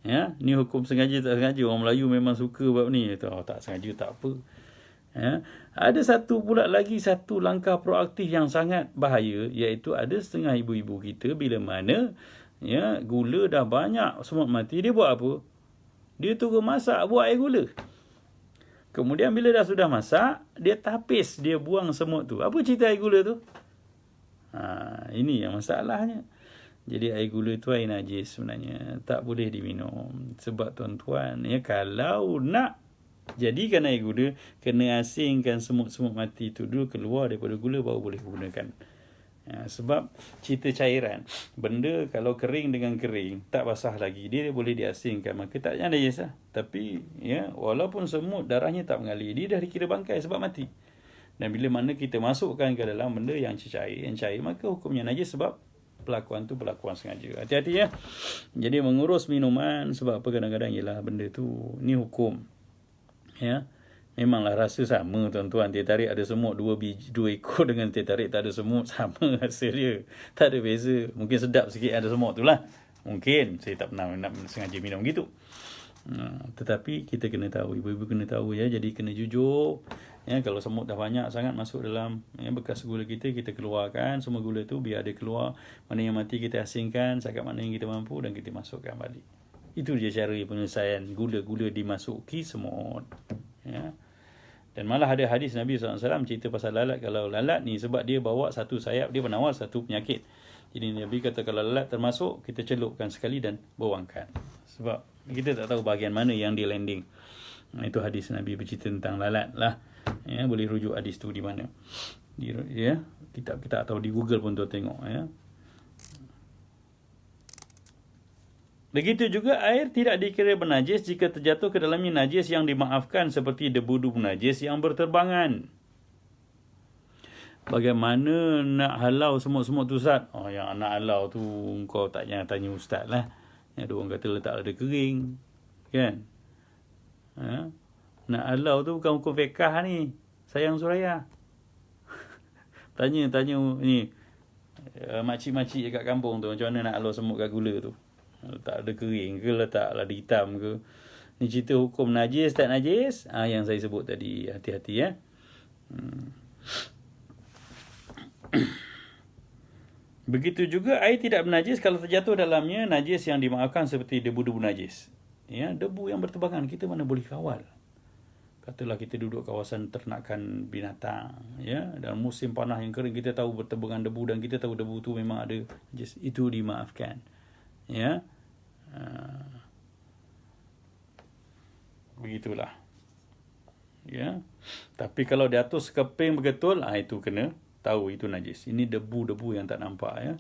[SPEAKER 1] Ya, ni hukum sengaja tak sengaja. Orang Melayu memang suka bab ni. Tak sengaja tak apa. Ya. Ada satu langkah proaktif yang sangat bahaya, iaitu ada setengah ibu-ibu kita bila mana ya gula dah banyak semut mati, dia buat apa? Dia turun masak buat air gula. Kemudian bila dah sudah masak, dia tapis, dia buang semut tu. Apa cerita air gula tu? Ini yang masalahnya. Jadi air gula tu air najis sebenarnya, tak boleh diminum. Sebab tuan-tuan, ya, kalau nak jadikan air gula, kena asingkan semut-semut mati tu dulu keluar daripada gula, baru boleh gunakan. Sebab cerita cairan, benda kalau kering dengan kering, tak basah lagi, dia boleh diasingkan, maka tak ada najis lah. Tapi ya, walaupun semut darahnya tak mengalir, dia dah dikira bangkai sebab mati. Dan bila mana kita masukkan ke dalam benda yang cair, maka hukumnya najis sebab pelakuan tu pelakuan sengaja. Hati-hati ya. Jadi mengurus minuman, sebab apa kadang-kadang ialah benda tu, ni hukum. Ya, memanglah rasa sama tuan-tuan. Teh tarik ada semut 2 ekor dengan teh tarik tak ada semut, sama rasa dia, tak ada beza. Mungkin sedap sikit ada semut tu lah, mungkin. Saya tak pernah nak sengaja minum gitu. Tetapi kita kena tahu, ibu-ibu kena tahu ya, jadi kena jujur. Ya, kalau semut dah banyak sangat masuk dalam bekas gula kita keluarkan semua gula tu, biar dia keluar. Mana yang mati kita asingkan, setakat mana yang kita mampu, dan kita masukkan balik. Itu je cara penyelesaian gula-gula dimasuki semut. Ya. Dan malah ada hadis Nabi SAW cerita pasal lalat. Kalau lalat ni, sebab dia bawa satu sayap, dia penawar satu penyakit. Jadi Nabi kata kalau lalat termasuk, kita celupkan sekali dan buangkan. Sebab kita tak tahu bahagian mana yang dia landing. Itu hadis Nabi bercerita tentang lalat lah. Ya, boleh rujuk hadis tu di mana. Ya, kita atau di Google pun tu tengok ya. Begitu juga air tidak dikira bernajis jika terjatuh ke dalamnya najis yang dimaafkan seperti debu-debu najis yang berterbangan. Bagaimana nak halau semut-semut tu, Ustaz? Oh, yang nak halau tu kau tak payah tanya Ustaz lah. Ada orang kata letak ada kering. Kan? Ha? Nak halau tu bukan hukum fiqah ni. Sayang Suraya. Tanya ni. Makcik-makcik dekat kampung tu, macam mana nak halau semut kat gula tu. Letak ada kering ke, letak lada hitam ke. Ni cerita hukum najis tak najis. Yang saya sebut tadi. Hati-hati ya. Begitu juga air tidak bernajis kalau terjatuh dalamnya najis yang dimaafkan seperti debu-debu najis. Ya, debu yang berterbangan kita mana boleh kawal. Katalah kita duduk kawasan ternakan binatang, ya, dalam musim panas yang kering kita tahu berterbangan debu dan kita tahu debu tu memang ada najis, itu dimaafkan. Ya. Begitulah. Ya. Tapi kalau di atas keping bergetul, itu kena tahu itu najis. Ini debu-debu yang tak nampak ya.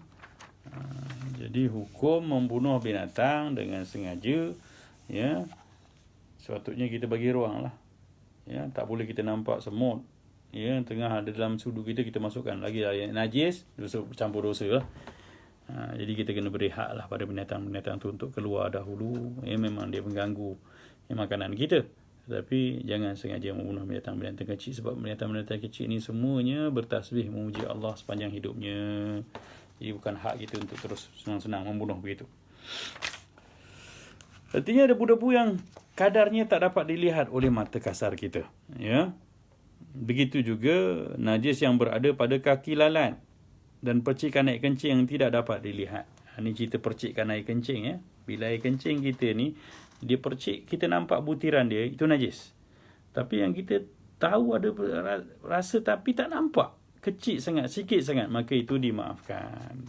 [SPEAKER 1] Jadi hukum membunuh binatang dengan sengaja, ya, sepatutnya kita bagi ruang lah. Ya, tak boleh kita nampak semut ya tengah ada dalam sudu kita masukkan lagi yang najis, campur dosa lah. Jadi kita kena beri hak lah pada binatang-binatang tu untuk keluar dahulu. Ya, memang dia mengganggu makanan kita, tetapi jangan sengaja membunuh binatang-binatang kecil, sebab binatang-binatang kecil ni semuanya bertasbih memuji Allah sepanjang hidupnya. Jadi bukan hak kita untuk terus senang-senang membunuh begitu. Artinya debu-debu yang kadarnya tak dapat dilihat oleh mata kasar kita. Ya. Begitu juga najis yang berada pada kaki lalat dan percikan air kencing yang tidak dapat dilihat. Ini cerita percikan air kencing ya. Bila air kencing kita ni dia percik, kita nampak butiran dia, itu najis. Tapi yang kita tahu ada rasa tapi tak nampak, kecil sangat, sikit sangat, maka itu dimaafkan.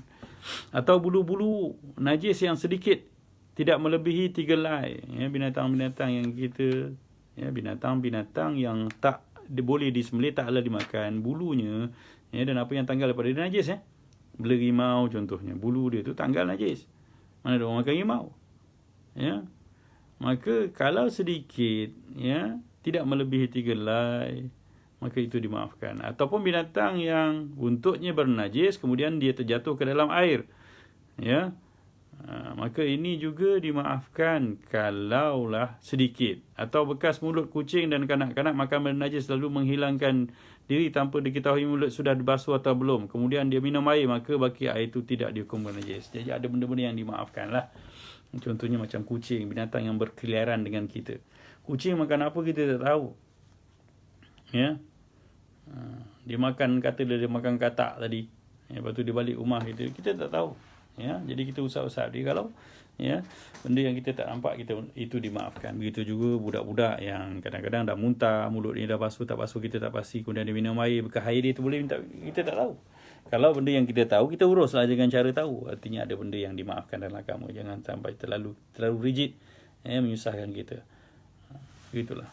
[SPEAKER 1] Atau bulu-bulu najis yang sedikit, tidak melebihi 3 helai. Ya, binatang-binatang yang kita, ya, binatang-binatang yang tak boleh disembelih, tak halal dimakan, bulunya, ya, dan apa yang tanggal daripada dia najis ya. Bela rimau contohnya, bulu dia tu tanggal najis. Mana ada orang makan rimau? Ya. Maka kalau sedikit, ya, tidak melebihi 3 helai, maka itu dimaafkan. Ataupun binatang yang buntutnya bernajis kemudian dia terjatuh ke dalam air, ya, maka ini juga dimaafkan kalaulah sedikit. Atau bekas mulut kucing dan kanak-kanak makan benda najis lalu menghilangkan diri tanpa diketahui mulut sudah dibasuh atau belum, kemudian dia minum air, maka baki air itu tidak dihukum najis. Jadi ada benda-benda yang dimaafkan lah. Contohnya macam kucing, binatang yang berkeliaran dengan kita. Kucing makan apa kita tak tahu. Ya. Dia makan, kata dia makan katak tadi. Ya, lepas tu dia balik rumah kita tak tahu. Ya, jadi kita usah-usah dia kalau, ya, benda yang kita tak nampak, kita itu dimaafkan. Begitu juga budak-budak yang kadang-kadang dah muntah, mulut dia dah basuh tak basuh kita tak pasti, kemudian dia minum air, bekas air dia tu boleh minta, kita tak tahu. Kalau benda yang kita tahu, kita uruslah dengan cara tahu. Artinya ada benda yang dimaafkan dalam agama. Jangan sampai terlalu rigid, ya, menyusahkan kita. Begitulah.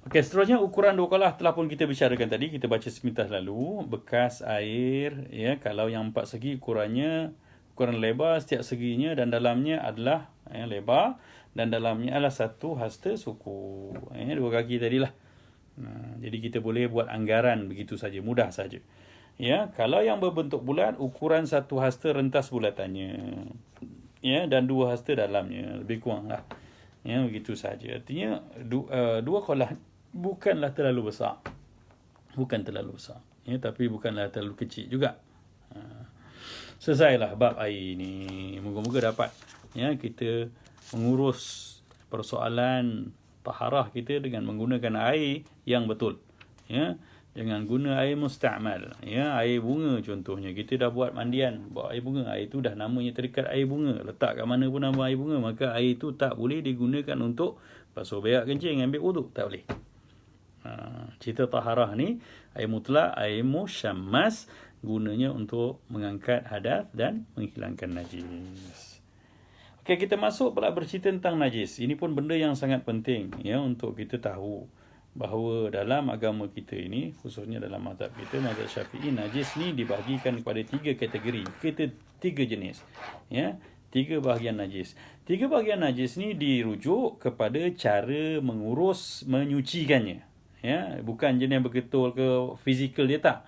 [SPEAKER 1] Okey, seterusnya ukuran 2 kolah telah pun kita bicarakan tadi, kita baca sepintas lalu. Bekas air, ya, kalau yang 4 segi ukuran lebar setiap seginya dan dalamnya adalah, ya, lebar dan dalamnya adalah 1 hasta suku. 2 kaki tadilah. Jadi kita boleh buat anggaran begitu saja, mudah saja. Ya, kalau yang berbentuk bulat, ukuran 1 hasta rentas bulatannya. Ya, dan 2 hasta dalamnya, lebih kurang lah. Ya, begitu saja. Artinya 2 kolah bukanlah terlalu besar. Bukan terlalu besar. Ya, tapi bukanlah terlalu kecil juga. Selesailah bab air ni. Moga-moga dapat, ya, kita mengurus persoalan taharah kita dengan menggunakan air yang betul. Ya, jangan guna air musta'mal. Ya, air bunga contohnya. Kita dah buat mandian, buat air bunga. Air tu dah namanya terikat air bunga. Letak kat mana pun nama air bunga. Maka air tu tak boleh digunakan untuk basuh berak, kencing, ambil wuduk. Tak boleh. Cerita taharah ni, air mutlak, air musyammas, gunanya untuk mengangkat hadas dan menghilangkan najis. Okey, kita masuk pula bercerita tentang najis. Ini pun benda yang sangat penting ya untuk kita tahu bahawa dalam agama kita ini, khususnya dalam mazhab kita, mazhab Syafi'i, najis ni dibahagikan kepada 3 kategori, kita 3 jenis. Ya, 3 bahagian najis. 3 bahagian najis ni dirujuk kepada cara mengurus, menyucikannya. Ya, bukan jenis betul ke fizikal dia, tak.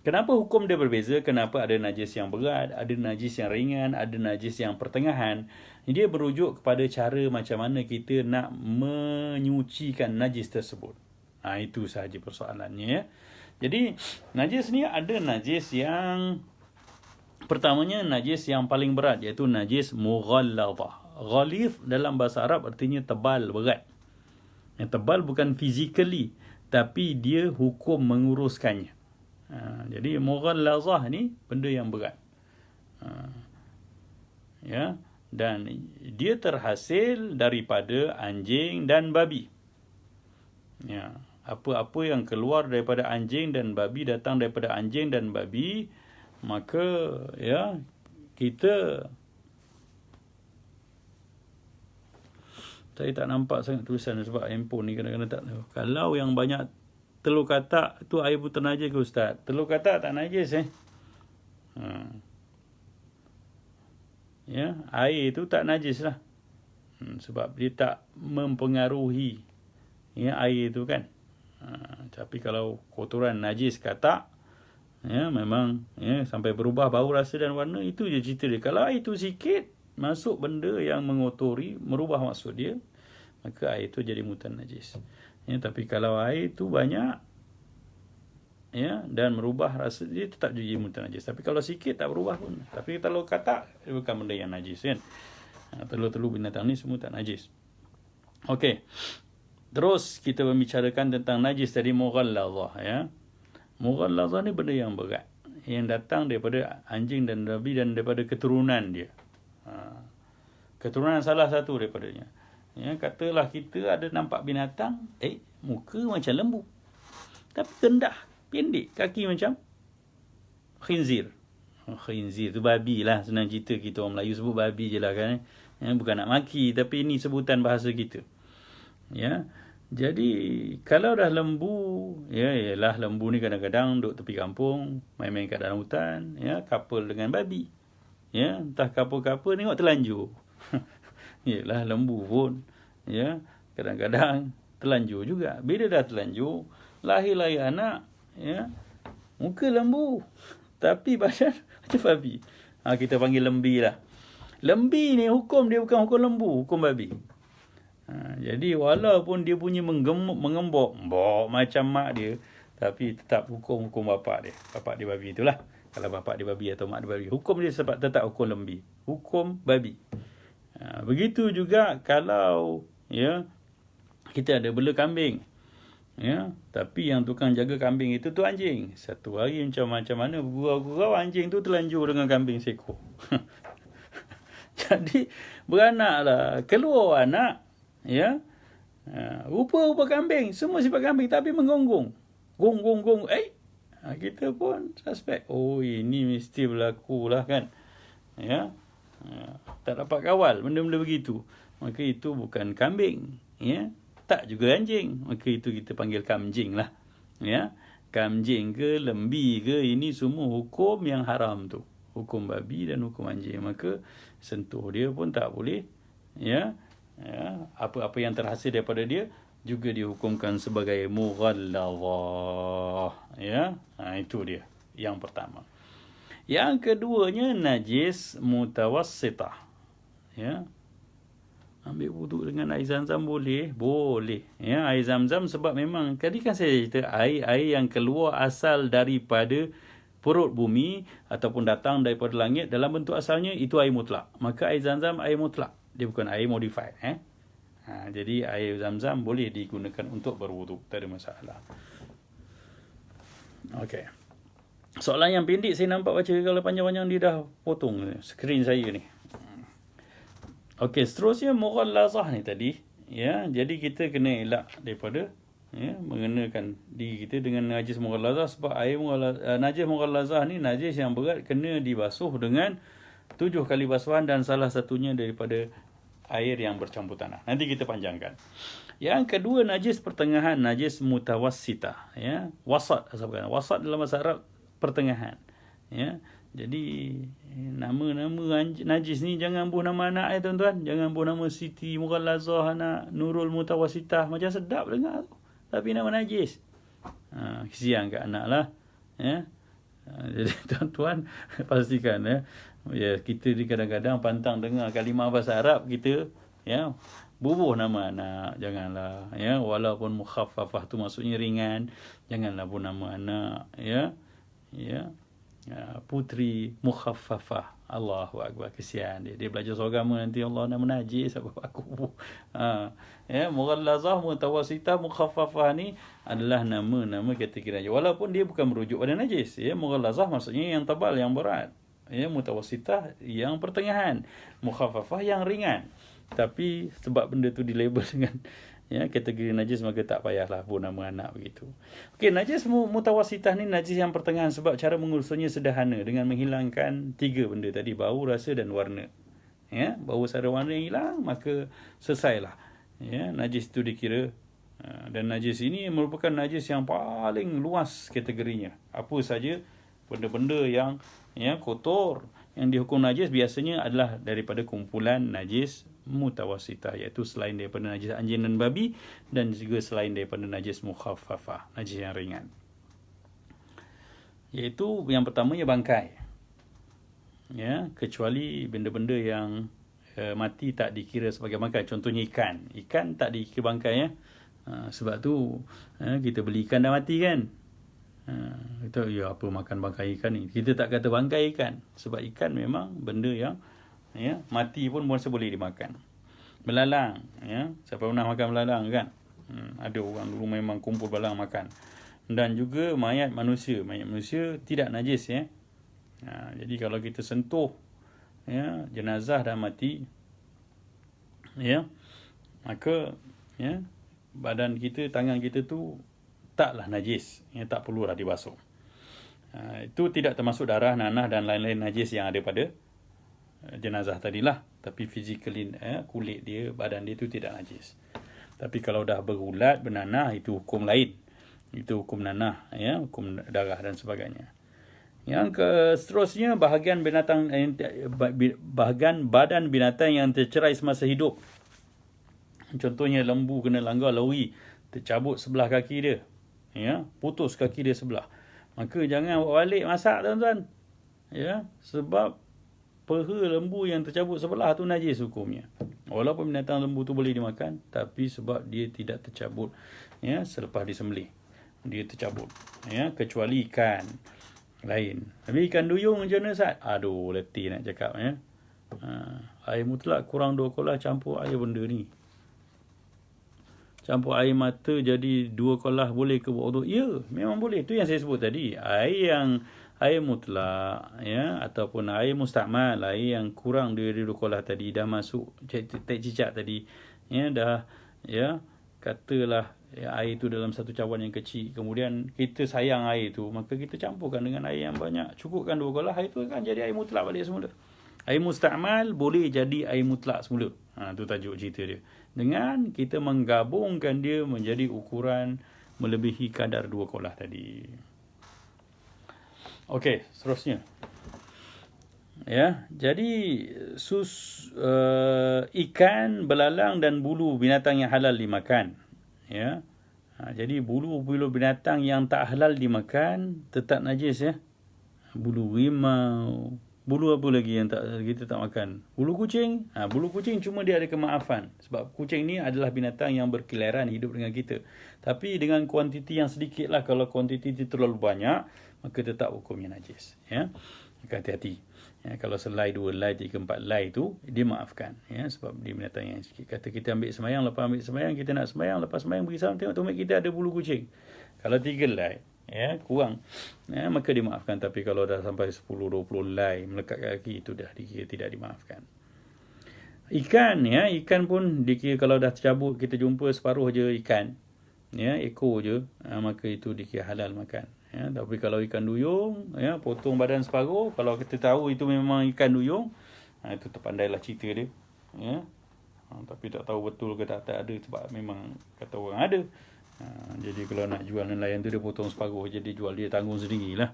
[SPEAKER 1] Kenapa hukum dia berbeza? Kenapa ada najis yang berat, ada najis yang ringan, ada najis yang pertengahan? Dia berujuk kepada cara macam mana kita nak menyucikan najis tersebut. Itu sahaja persoalannya ya. Jadi najis ni ada najis yang pertamanya, najis yang paling berat, iaitu najis mughalladhah. Ghalidh dalam bahasa Arab artinya tebal, berat. Yang tebal bukan physically, tapi dia hukum menguruskannya. Jadi mughalladhah ni benda yang berat. Ya, dan dia terhasil daripada anjing dan babi. Ya, apa-apa yang keluar daripada anjing dan babi, datang daripada anjing dan babi, maka ya kita, saya tak nampak sangat tulisan sebab handphone ni kadang-kadang tak tahu. Kalau yang banyak telur katak tu air putih najis ke Ustaz? Telur katak tak najis Ya, air tu tak najis lah. Sebab dia tak mempengaruhi ya air tu kan. Tapi kalau kotoran najis katak, ya memang ya sampai berubah bau, rasa dan warna, itu je cerita dia. Kalau air tu sikit masuk benda yang mengotori, merubah maksud dia, maka air tu jadi mutan najis. Ya, tapi kalau air tu banyak ya dan merubah rasa, dia tetap jadi mutan najis. Tapi kalau sikit tak berubah pun. Tapi kalau katak, dia bukan benda yang najis kan. Telur-telur binatang ni semua tak najis. Okey. Terus kita membicarakan tentang najis tadi, mughalladhah ya. Mughalladhah ni benda yang berat, yang datang daripada anjing dan babi dan daripada keturunan dia. Keturunan salah satu daripadanya. Ya, katalah kita ada nampak binatang, muka macam lembu, tapi rendah, pendek, kaki macam khinzir. Khinzir tu babi lah, senang cerita, kita orang Melayu sebut babi je lah kan. Ya, bukan nak maki, tapi ini sebutan bahasa kita. Ya, jadi kalau dah lembu, ya ialah lembu ni kadang-kadang duduk tepi kampung, main-main kat dalam hutan, ya, couple dengan babi. Ya, entah couple-couple tengok terlanjur. Yalah lembu pun ya kadang-kadang terlanjur juga. Bila dah terlanjur, lahir anak ya, muka lembu tapi badan macam babi. Kita panggil lembi lah. Lembi ni hukum dia bukan hukum lembu, hukum babi. Jadi walaupun dia punya mengembok macam mak dia, tapi tetap hukum bapak dia. Bapak dia babi itulah. Kalau bapak dia babi atau mak dia babi, hukum dia sebab tetap hukum lembi, hukum babi. Begitu juga kalau ya kita ada bela kambing ya, tapi yang tukang jaga kambing itu tu anjing. Satu hari macam mana bergurau-gurau, anjing tu terlanjur dengan kambing seekor. Jadi beranaklah, keluar anak ya, rupa-rupa kambing, semua sifat kambing tapi menggonggong, gong. Kita pun suspek, ini mesti berlaku lah kan ya. Tak dapat kawal benda-benda begitu, maka itu bukan kambing ya, tak juga anjing, maka itu kita panggil kamjing lah ya. Kamjing ke lembi ke, ini semua hukum yang haram tu, hukum babi dan hukum anjing, maka sentuh dia pun tak boleh ya. Apa-apa yang terhasil daripada dia juga dihukumkan sebagai mughalladhah ya. Itu dia yang pertama. Yang keduanya najis mutawassitah ya. Ambil wuduk dengan air zam-zam boleh ya. Air zam-zam sebab memang tadi kan saya cerita, air yang keluar asal daripada perut bumi ataupun datang daripada langit, dalam bentuk asalnya itu air mutlak. Maka air zam-zam air mutlak, dia bukan air modified Jadi air zam-zam boleh digunakan untuk berwuduk, tak ada masalah. Okey. Soalan yang pendek saya nampak baca, kalau panjang-panjang dia dah potong skrin saya ni. Okey, seterusnya mughallazah ni tadi, ya. Jadi kita kena elak daripada mengenakan diri kita dengan najis mughallazah, sebab air najis mughallazah ni najis yang berat, kena dibasuh dengan 7 kali basuhan, dan salah satunya daripada air yang bercampur tanah. Nanti kita panjangkan. Yang kedua, najis pertengahan, najis mutawassitah, ya. Wasat, asal wasat dalam bahasa Arab pertengahan, ya. Jadi nama-nama najis ni jangan buh nama anak tuan-tuan. Jangan buh nama Siti Mughallazah, anak Nurul Mutawassitah, macam sedap dengar tu, tapi nama najis. Kesian kat anak lah, ya. Jadi tuan-tuan pastikan, ya, kita ni kadang-kadang pantang dengar kalimah bahasa Arab kita, ya, bubuh nama anak. Janganlah, ya, walaupun mukhaffafah tu maksudnya ringan, janganlah bubuh nama anak, ya. Putri mukhaffafah, Allahu akbar, kesian dia belajar agama nanti Allah nama najis apa aku. Ya, mughallazah, mutawassitah, mukhaffafah ni adalah nama-nama kategori najis, walaupun dia bukan merujuk pada najis, ya. Mughallazah maksudnya yang tebal, yang berat, ya. Mutawassitah yang pertengahan, mukhaffafah yang ringan. Tapi sebab benda tu dilabel dengan, ya, kategori najis, maka tak payahlah buh nama anak begitu. Okey, najis mutawassitah ni najis yang pertengahan, sebab cara mengurusnya sederhana dengan menghilangkan 3 benda tadi, bau, rasa dan warna. Ya, bau, rasa, warna hilang, maka selesailah. Ya, najis itu dikira, dan najis ini merupakan najis yang paling luas kategorinya. Apa saja benda-benda yang, ya, kotor yang dihukum najis biasanya adalah daripada kumpulan najis mutawassitah, iaitu selain daripada najis anjing dan babi, dan juga selain daripada najis mukhaffafah, najis yang ringan. Iaitu yang pertamanya bangkai, ya, kecuali benda-benda yang mati tak dikira sebagai bangkai. Contohnya ikan tak dikira bangkai, ya. Sebab tu kita beli ikan dah mati kan, kita, ya, apa makan bangkai ikan ni, kita tak kata bangkai ikan, sebab ikan memang benda yang, ya, mati pun masih boleh dimakan. Belalang, ya, siapa pernah makan belalang kan? Ada orang dulu memang kumpul belalang makan. Dan juga mayat manusia tidak najis, ya. Jadi kalau kita sentuh, ya, jenazah dah mati, ya, maka, ya, badan kita, tangan kita tu taklah najis, ya, tak perlulah dibasuh. Itu tidak termasuk darah, nanah dan lain-lain najis yang ada pada jenazah tadilah. Tapi physically, kulit dia, badan dia tu tidak najis. Tapi kalau dah berulat, bernanah, itu hukum lain. Itu hukum nanah, ya, hukum darah dan sebagainya. Yang seterusnya, bahagian badan binatang yang tercerai semasa hidup. Contohnya lembu kena langgar lori, tercabut sebelah kaki dia, ya, putus kaki dia sebelah, maka jangan bawa balik masak, tuan-tuan, ya, sebab peha lembu yang tercabut sebelah tu najis hukumnya. Walaupun binatang lembu tu boleh dimakan, tapi sebab dia tidak tercabut, ya, selepas disembelih, dia tercabut, ya, kecuali ikan lain. Tapi ikan duyung macam mana, Ustaz? Aduh, letih nak cakap, ya. Air mutlak kurang 2 kolah, campur air benda ni, campur air mata jadi 2 kolah, boleh ke buat wudu? Ya, memang boleh. Tu yang saya sebut tadi. Air mutlak, ya, ataupun air mustakmal, air yang kurang dari 2 kolah tadi, dah masuk tek cicak tadi, ya, dah, ya, katalah, ya, air tu dalam satu cawan yang kecil, kemudian kita sayang air tu, maka kita campurkan dengan air yang banyak, cukupkan 2 kolah, air tu akan jadi air mutlak balik semula. Air mustakmal boleh jadi air mutlak semula. Tu tajuk cerita dia. Dengan kita menggabungkan dia menjadi ukuran melebihi kadar 2 kolah tadi. Okey, seterusnya. Ya, jadi ikan, belalang dan bulu binatang yang halal dimakan. Ya. Jadi bulu-bulu binatang yang tak halal dimakan tetap najis, ya. Bulu rimau, bulu apa lagi yang kita tak makan? Bulu kucing. Bulu kucing cuma dia ada kemaafan, sebab kucing ni adalah binatang yang berkeliaran hidup dengan kita. Tapi dengan kuantiti yang sedikit lah. Kalau kuantiti terlalu banyak, maka tetap hukumnya najis, ya. Maka hati-hati. Kalau selai, 2 helai, 3, 4 helai tu dia maafkan, sebab dia binatang yang sikit. Kata kita ambil sembahyang, lepas ambil sembahyang kita nak sembahyang, lepas sembahyang bagi salam, tengok tumit kita ada bulu kucing. Kalau 3 helai kurang, maka dimaafkan. Tapi kalau dah sampai 10, 20 helai melekat kaki, itu dah dikira tidak dimaafkan. Ikan, ikan pun dikira kalau dah tercabut, kita jumpa separuh je ikan, ekor je, maka itu dikira halal makan. Tapi kalau ikan duyung, potong badan separuh, kalau kita tahu itu memang ikan duyung, itu terpandailah cerita dia. Tapi tak tahu betul ke tak ada, sebab memang kata orang ada. Jadi kalau nak jual nelayan tu, dia potong separuh, jadi jual dia tanggung sendirilah.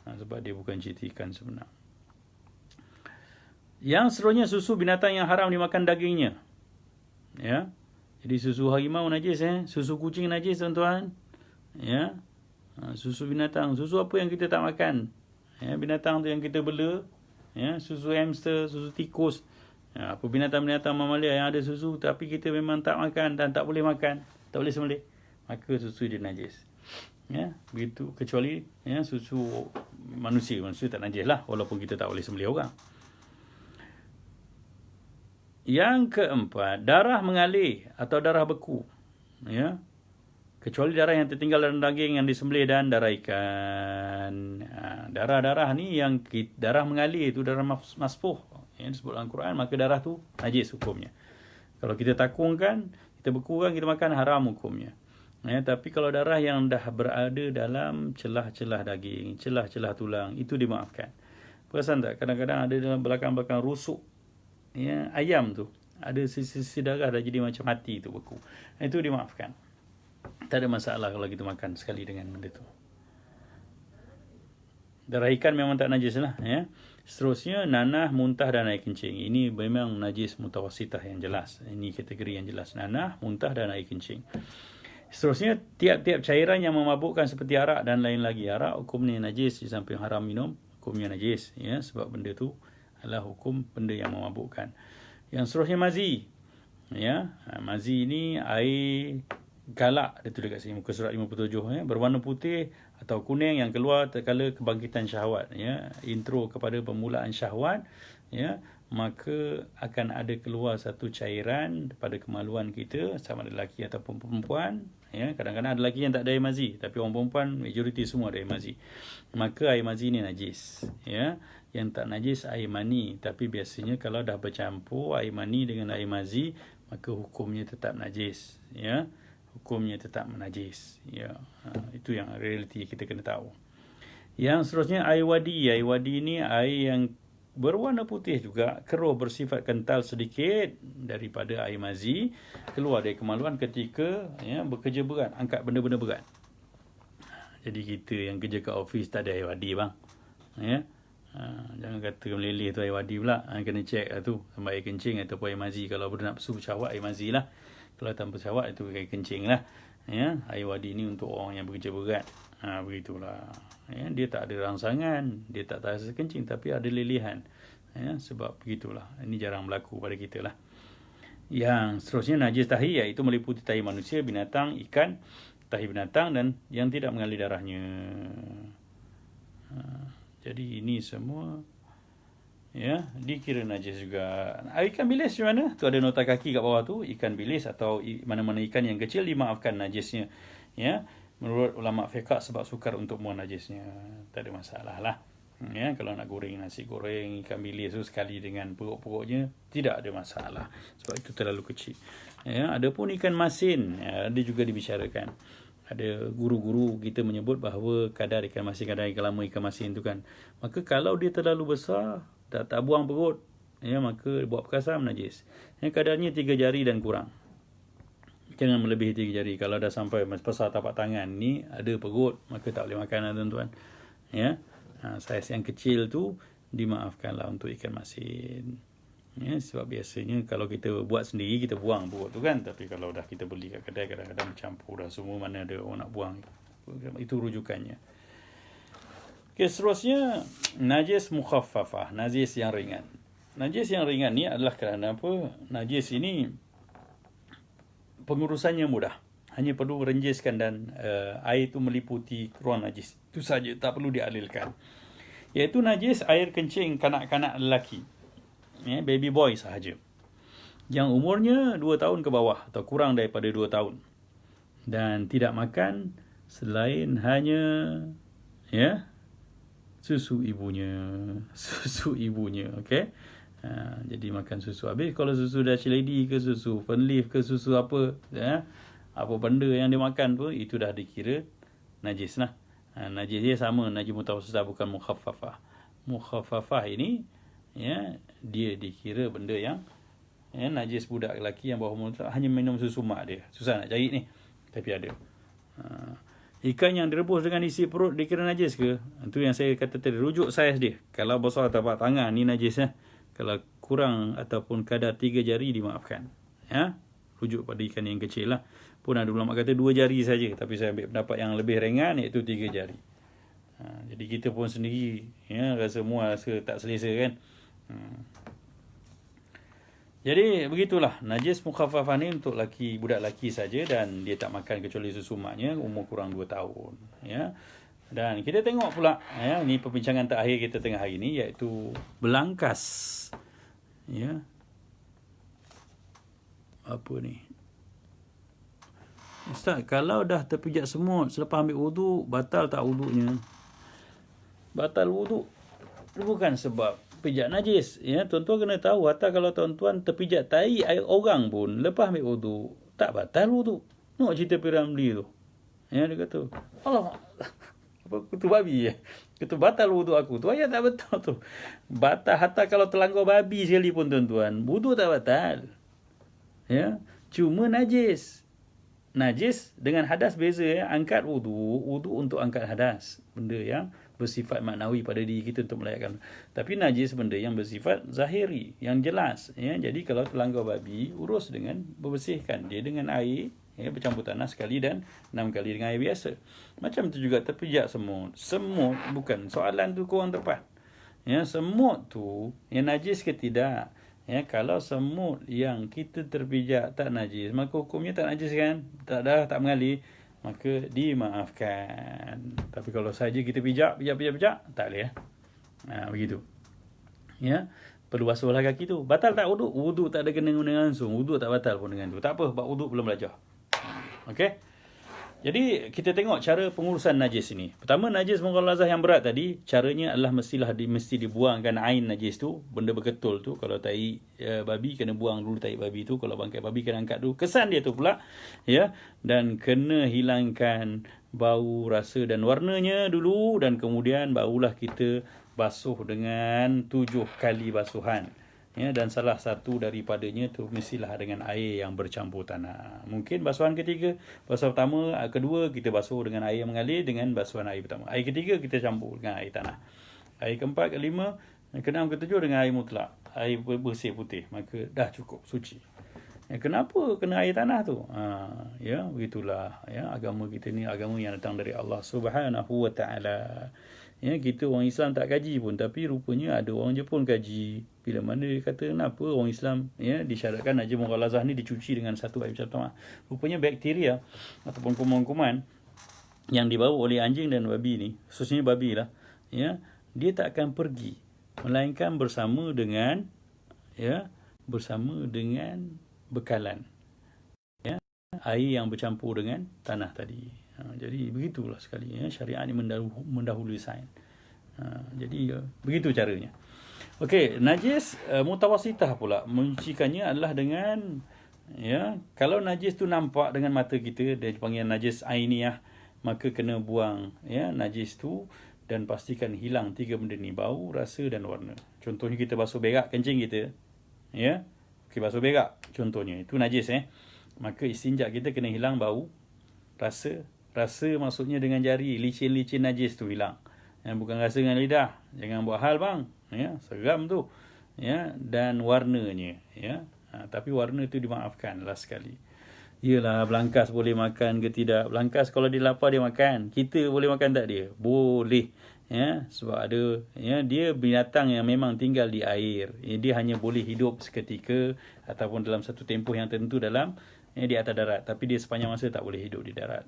[SPEAKER 1] Sebab dia bukan cerita ikan sebenar. Yang seterusnya, susu binatang yang haram dimakan dagingnya. Jadi susu harimau najis, susu kucing najis, tuan-tuan. Susu binatang, susu apa yang kita tak makan, binatang tu yang kita bela, susu hamster, susu tikus, apa binatang-binatang mamalia yang ada susu tapi kita memang tak makan dan tak boleh makan, tak boleh sembelih, maka susu dia najis. Begitu, kecuali susu manusia tak najis lah, walaupun kita tak boleh sembelih orang. Yang keempat, darah mengalir atau darah beku, kecuali darah yang tertinggal dalam daging yang disembelih dan darah ikan. Darah-darah ni yang darah mengalir itu darah masfuh yang disebut dalam Quran, maka darah tu najis hukumnya. Kalau kita takungkan, kita bekukan, kita makan, haram hukumnya. Tapi kalau darah yang dah berada dalam celah-celah daging, celah-celah tulang, itu dimaafkan. Perasan tak, kadang-kadang ada dalam belakang-belakang rusuk ayam tu, ada sisi-sisi darah dah jadi macam hati tu beku, itu dimaafkan. Tak ada masalah kalau kita makan sekali dengan benda tu. Darah ikan memang tak najis lah. Seterusnya, nanah, muntah dan air kencing. Ini memang najis mutawasitah yang jelas. Ini kategori yang jelas. Nanah, muntah dan air kencing. Seterusnya, tiap-tiap cairan yang memabukkan seperti arak dan lain lagi. Arak hukumnya najis, di samping haram minum, hukumnya najis. Sebab benda tu adalah hukum benda yang memabukkan. Yang seterusnya, mazi. Mazi ini air galak, dia tulis kat sini muka surat 57, berwarna putih atau kuning yang keluar tatkala kebangkitan syahwat, intro kepada permulaan syahwat, maka akan ada keluar satu cairan pada kemaluan kita, sama ada lelaki ataupun perempuan. Kadang-kadang ada lelaki yang tak ada air mazi, tapi orang perempuan majoriti semua ada air mazi. Maka air mazi ni najis. Yang tak najis air mani, tapi biasanya kalau dah bercampur air mani dengan air mazi, maka hukumnya tetap najis. Hukumnya tetap najis. Itu yang realiti kita kena tahu. Yang seterusnya, air wadi. Air wadi ni air yang berwarna putih juga, keruh, bersifat kental sedikit daripada air mazi, keluar dari kemaluan ketika bekerja berat, angkat benda-benda berat. Jadi kita yang kerja kat office tak ada air wadi, bang. Jangan kata meleleh tu air wadi pula. Kena check lah tu, sama air kencing ataupun air mazi. Kalau bernafsu syahwat, air mazi lah. Kalau tanpa syahwat, itu air kencing lah. Air wadi ni untuk orang yang bekerja berat. Begitulah. Dia tak ada rangsangan, dia tak terasa kencing, tapi ada lelehan. Sebab begitulah. Ini jarang berlaku pada kita lah. Yang seterusnya, najis tahi, iaitu meliputi tahi manusia, binatang, ikan, tahi binatang dan yang tidak mengalir darahnya. Jadi ini semua dikira najis juga. Ikan bilis macam mana? Tu ada nota kaki kat bawah tu, ikan bilis atau mana-mana ikan yang kecil dimaafkan najisnya. Menurut ulama fiqh, sebab sukar untuk muat najisnya. Tak ada masalah lah. Kalau nak goreng nasi goreng ikan bilis tu sekali dengan perut-perutnya, tidak ada masalah, sebab itu terlalu kecil. Adapun ikan masin, dia juga dibicarakan. Ada guru-guru kita menyebut bahawa kadar ikan masin, kadar ikan lama ikan masin tu kan, maka kalau dia terlalu besar, tak buang perut, maka buat perkasam najis. Kadarnya 3 jari dan kurang, jangan melebihi 3 jari. Kalau dah sampai besar tapak tangan ni, ada perut, maka tak boleh makan lah, tuan-tuan. Saiz yang kecil tu dimaafkanlah untuk ikan masin. Sebab biasanya kalau kita buat sendiri, kita buang perut tu kan. Tapi kalau dah kita beli kat kedai, kadang-kadang bercampur dah semua, mana ada orang nak buang. Itu rujukannya. Seterusnya, najis mukhaffafah, najis yang ringan. Najis yang ringan ni adalah kerana apa? Najis ini pengurusannya mudah. Hanya perlu renjiskan dan air itu meliputi ruang najis. Itu saja, tak perlu dialirkan. iaitu najis air kencing kanak-kanak lelaki, baby boy sahaja, yang umurnya 2 tahun ke bawah atau kurang daripada 2 tahun, dan tidak makan selain hanya susu ibunya. Okey. Jadi makan susu. Habis kalau susu Dutch Lady ke, susu Fernleaf ke, susu apa, apa benda yang dia makan pun, itu dah dikira najis lah. Najis dia sama, najis mutawassithah, bukan mukhaffafah. Mukhaffafah ini dia dikira benda yang najis budak lelaki yang bawah umur hanya minum susu mak dia. Susah nak cari ni, tapi ada. Ikan yang direbus dengan isi perut dikira najis ke? Itu yang saya kata tadi, rujuk saiz dia. Kalau besar tapak tangan ni najis . Kalau kurang ataupun kadar 3 jari dimaafkan. Rujuk pada ikan yang kecil lah. Pun ada ulama kata 2 jari saja, tapi saya ambil pendapat yang lebih ringan, iaitu 3 jari. Jadi kita pun sendiri rasa tak selesa kan. Jadi begitulah, najis mukhaffafah ni untuk budak lelaki saja, dan dia tak makan kecuali susu maknya, umur kurang 2 tahun. Dan kita tengok pula, ni perbincangan terakhir kita tengah hari ni, iaitu belangkas. Apa ni? Ustaz, kalau dah terpijak semut selepas ambil wuduk, batal tak wuduknya? Batal wuduk bukan sebab pijak najis. Tuan-tuan kena tahu, hatta kalau tuan-tuan terpijak tai air orang pun lepas ambil wuduk, tak batal wuduk. Tengok cerita Piramli tu. Dia kata, Allah, apa kutu babi kata batal wuduk aku. Tu ayat tak betul tu. Batal hatta kalau terlanggar babi sekali pun tuan-tuan, wuduk tak batal. Cuma najis. Najis dengan hadas beza. Angkat wuduk untuk angkat hadas, benda yang bersifat maknawi pada diri kita untuk melayakkan. Tapi najis benda yang bersifat zahiri, yang jelas. Jadi kalau terlanggar babi, urus dengan membersihkan dia dengan air, bercampur tanah sekali dan 6 kali dengan air biasa. Macam tu juga terpijak semut. Semut bukan soalan tu korang tepat. Semut tu yang najis ke tidak? Kalau semut yang kita terpijak tak najis, maka hukumnya tak najis kan? Tak mengalir, maka dimaafkan. Tapi kalau saja kita pijak, tak boleh. Begitu. Perlu basuhlah kaki tu. Batal tak wuduk? Wuduk tak ada kena langsung. Wuduk tak batal pun dengan tu. Tak apa, bab wuduk belum belajar. Okey. Jadi kita tengok cara pengurusan najis ini. Pertama, najis mughalazah yang berat tadi, caranya adalah mesti dibuangkan ain najis tu, benda berketul tu. Kalau tai babi, kena buang dulu tai babi tu. Kalau bangkai babi, kena angkat dulu kesan dia tu pula. Dan kena hilangkan bau, rasa dan warnanya dulu, dan kemudian barulah kita basuh dengan 7 kali basuhan. Dan salah satu daripadanya tu mestilah dengan air yang bercampur tanah. Mungkin basuhan ketiga, basuhan pertama, kedua kita basuh dengan air yang mengalir dengan basuhan air pertama. Air ketiga kita campur dengan air tanah. Air keempat, kelima, keenam, ketujuh dengan air mutlak, air bersih putih, maka dah cukup suci. Kenapa kena air tanah tu? Begitulah. Agama kita ni agama yang datang dari Allah Subhanahu Wa Taala. Kita orang Islam tak kaji pun, tapi rupanya ada orang Jepun kaji. Bila mana dia kata kenapa orang Islam disyaratkan najis mughalazah ni dicuci dengan satu air pertama. Rupanya bakteria ataupun kuman-kuman yang dibawa oleh anjing dan babi ni, khususnya babi lah, dia tak akan pergi, melainkan bersama dengan bekalan air yang bercampur dengan tanah tadi. Jadi begitulah sekali, syariat ni mendahului sains. Jadi begitu caranya. Okey, najis mutawassithah pula, menyucikannya adalah dengan kalau najis tu nampak dengan mata kita, dia panggil najis ainiyah, maka kena buang najis tu dan pastikan hilang 3 benda ni, bau, rasa dan warna. Contohnya kita basuh berak kencing kita, basuh berak contohnya, itu najis. Maka istinja kita kena hilang bau, rasa maksudnya dengan jari, licin-licin najis tu hilang. Bukan rasa dengan lidah, jangan buat hal bang, seram tu. Dan warnanya, tapi warna tu dimaafkan last sekali. Yelah, belangkas boleh makan ke tidak? Belangkas kalau dia lapar dia makan. Kita boleh makan tak dia? Boleh. Sebab ada dia binatang yang memang tinggal di air. Dia hanya boleh hidup seketika ataupun dalam satu tempoh yang tertentu dalam di atas darat, tapi dia sepanjang masa tak boleh hidup di darat.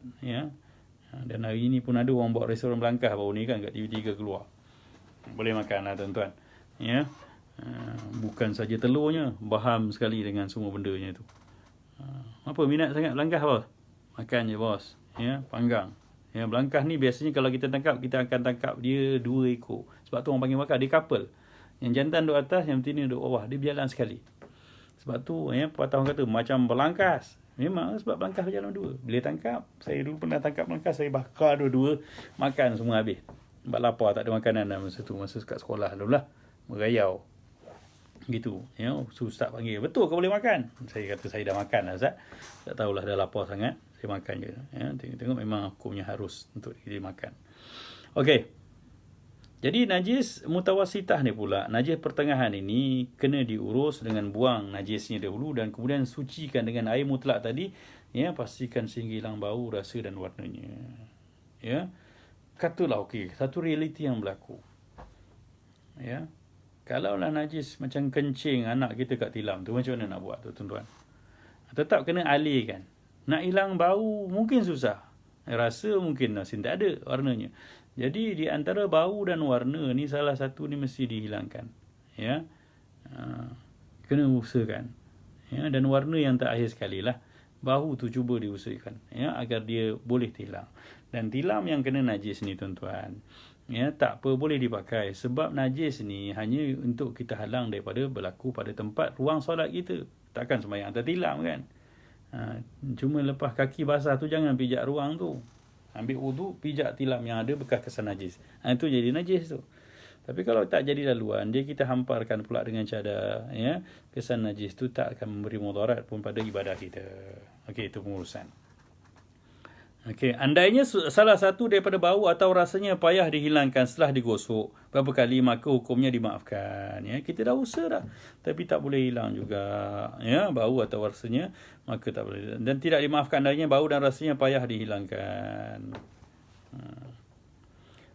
[SPEAKER 1] Dan hari ini pun ada orang buat restoran belangkas baru ni kan, kat TV3 keluar. boleh makan lah tuan-tuan. Ya. Bukan saja telurnya, baham sekali dengan semua bendanya tu. Apa minat sangat belangkah bos? Makan je bos. Ya, panggang. Ya, belangkah ni biasanya kalau kita tangkap, kita akan tangkap dia 2 ekor. Sebab tu orang panggil bakar, dia couple. Yang jantan duduk atas, yang betina duduk bawah. Dia berjalan sekali. Sebab tu ya, pepatah orang kata macam belangkas. Memang sebab belangkas berjalan 2. Bila tangkap, saya dulu pernah tangkap belangkas, saya bakar 2-2, makan semua habis. Sebab lapar, tak ada makanan dah masa tu, masa kat sekolah dulu lah. Merayau. Gitu. Ya, Ustaz panggil, betul ke boleh makan? Saya kata saya dah makan lah Ustaz. Tak tahulah dah lapar sangat. Saya makan je. Ya, tengok memang hukumnya harus untuk dimakan. Okey. Jadi najis mutawasitah ni pula, najis pertengahan ini kena diurus dengan buang najisnya dahulu dan kemudian sucikan dengan air mutlak tadi, ya, pastikan sehingga hilang bau, rasa dan warnanya. Ya. Katalah okey, satu realiti yang berlaku. Ya. Kalaulah najis macam kencing anak kita kat tilam tu, macam mana nak buat tu tuan-tuan? Tetap kena alihkan. Nak hilang bau mungkin susah. Rasa mungkin masih tak ada warnanya. Jadi di antara bau dan warna ni salah satu ni mesti dihilangkan. Ya. Kena usahakan. Ya, dan warna yang terakhir sekali lah. Bau tu cuba diusahakan, ya, agar dia boleh hilang. Dan tilam yang kena najis ni tuan-tuan, ya, tak apa boleh dipakai. Sebab najis ni hanya untuk kita halang daripada berlaku pada tempat ruang solat kita. Takkan sembahyang atas tilam kan. Cuma lepas kaki basah tu jangan pijak ruang tu. Ambil wudu, pijak tilam yang ada bekas kesan najis. Itu jadi najis tu. Tapi kalau tak jadi laluan, dia kita hamparkan pula dengan cadar, ya, kesan najis tu tak akan memberi mudarat pun pada ibadah kita. Okey, itu pengurusan. Okey, andainya salah satu daripada bau atau rasanya payah dihilangkan setelah digosok berapa kali, maka hukumnya dimaafkan. Ya, kita dah usaha dah, tapi tak boleh hilang juga, ya, bau atau rasanya, maka tak boleh. Dan tidak dimaafkan andainya bau dan rasanya payah dihilangkan.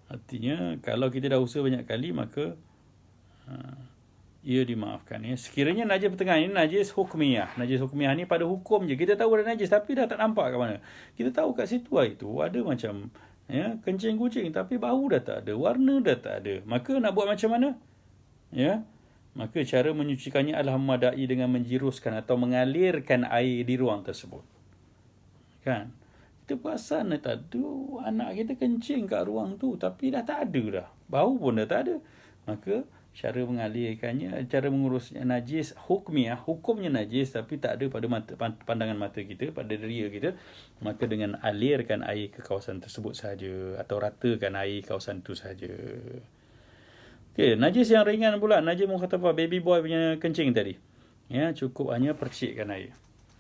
[SPEAKER 1] Artinya kalau kita dah usaha banyak kali, maka ia dimaafkan, ya. Sekiranya najis pertengahan ini najis hukmiyah. Najis hukmiyah ni pada hukum je. Kita tahu ada najis tapi dah tak nampak kat mana. Kita tahu kat situ itu ada macam, ya, kencing kucing tapi bau dah tak ada, warna dah tak ada. Maka nak buat macam mana? Ya. Maka cara menyucikannya adalah memadai dengan menjiruskan atau mengalirkan air di ruang tersebut. Kan? Kita perasan tak ada anak kita kencing kat ruang tu tapi dah tak ada dah. Bau pun dah tak ada. Maka cara mengalirkannya, cara mengurusnya najis hukmiyah, hukumnya najis tapi tak ada pada pandangan mata kita, pada deria kita, maka dengan alirkan air ke kawasan tersebut saja atau ratakan air kawasan itu saja. Okey, najis yang ringan pula, najis mukhatafah, baby boy punya kencing tadi. Ya, cukup hanya percikkan air.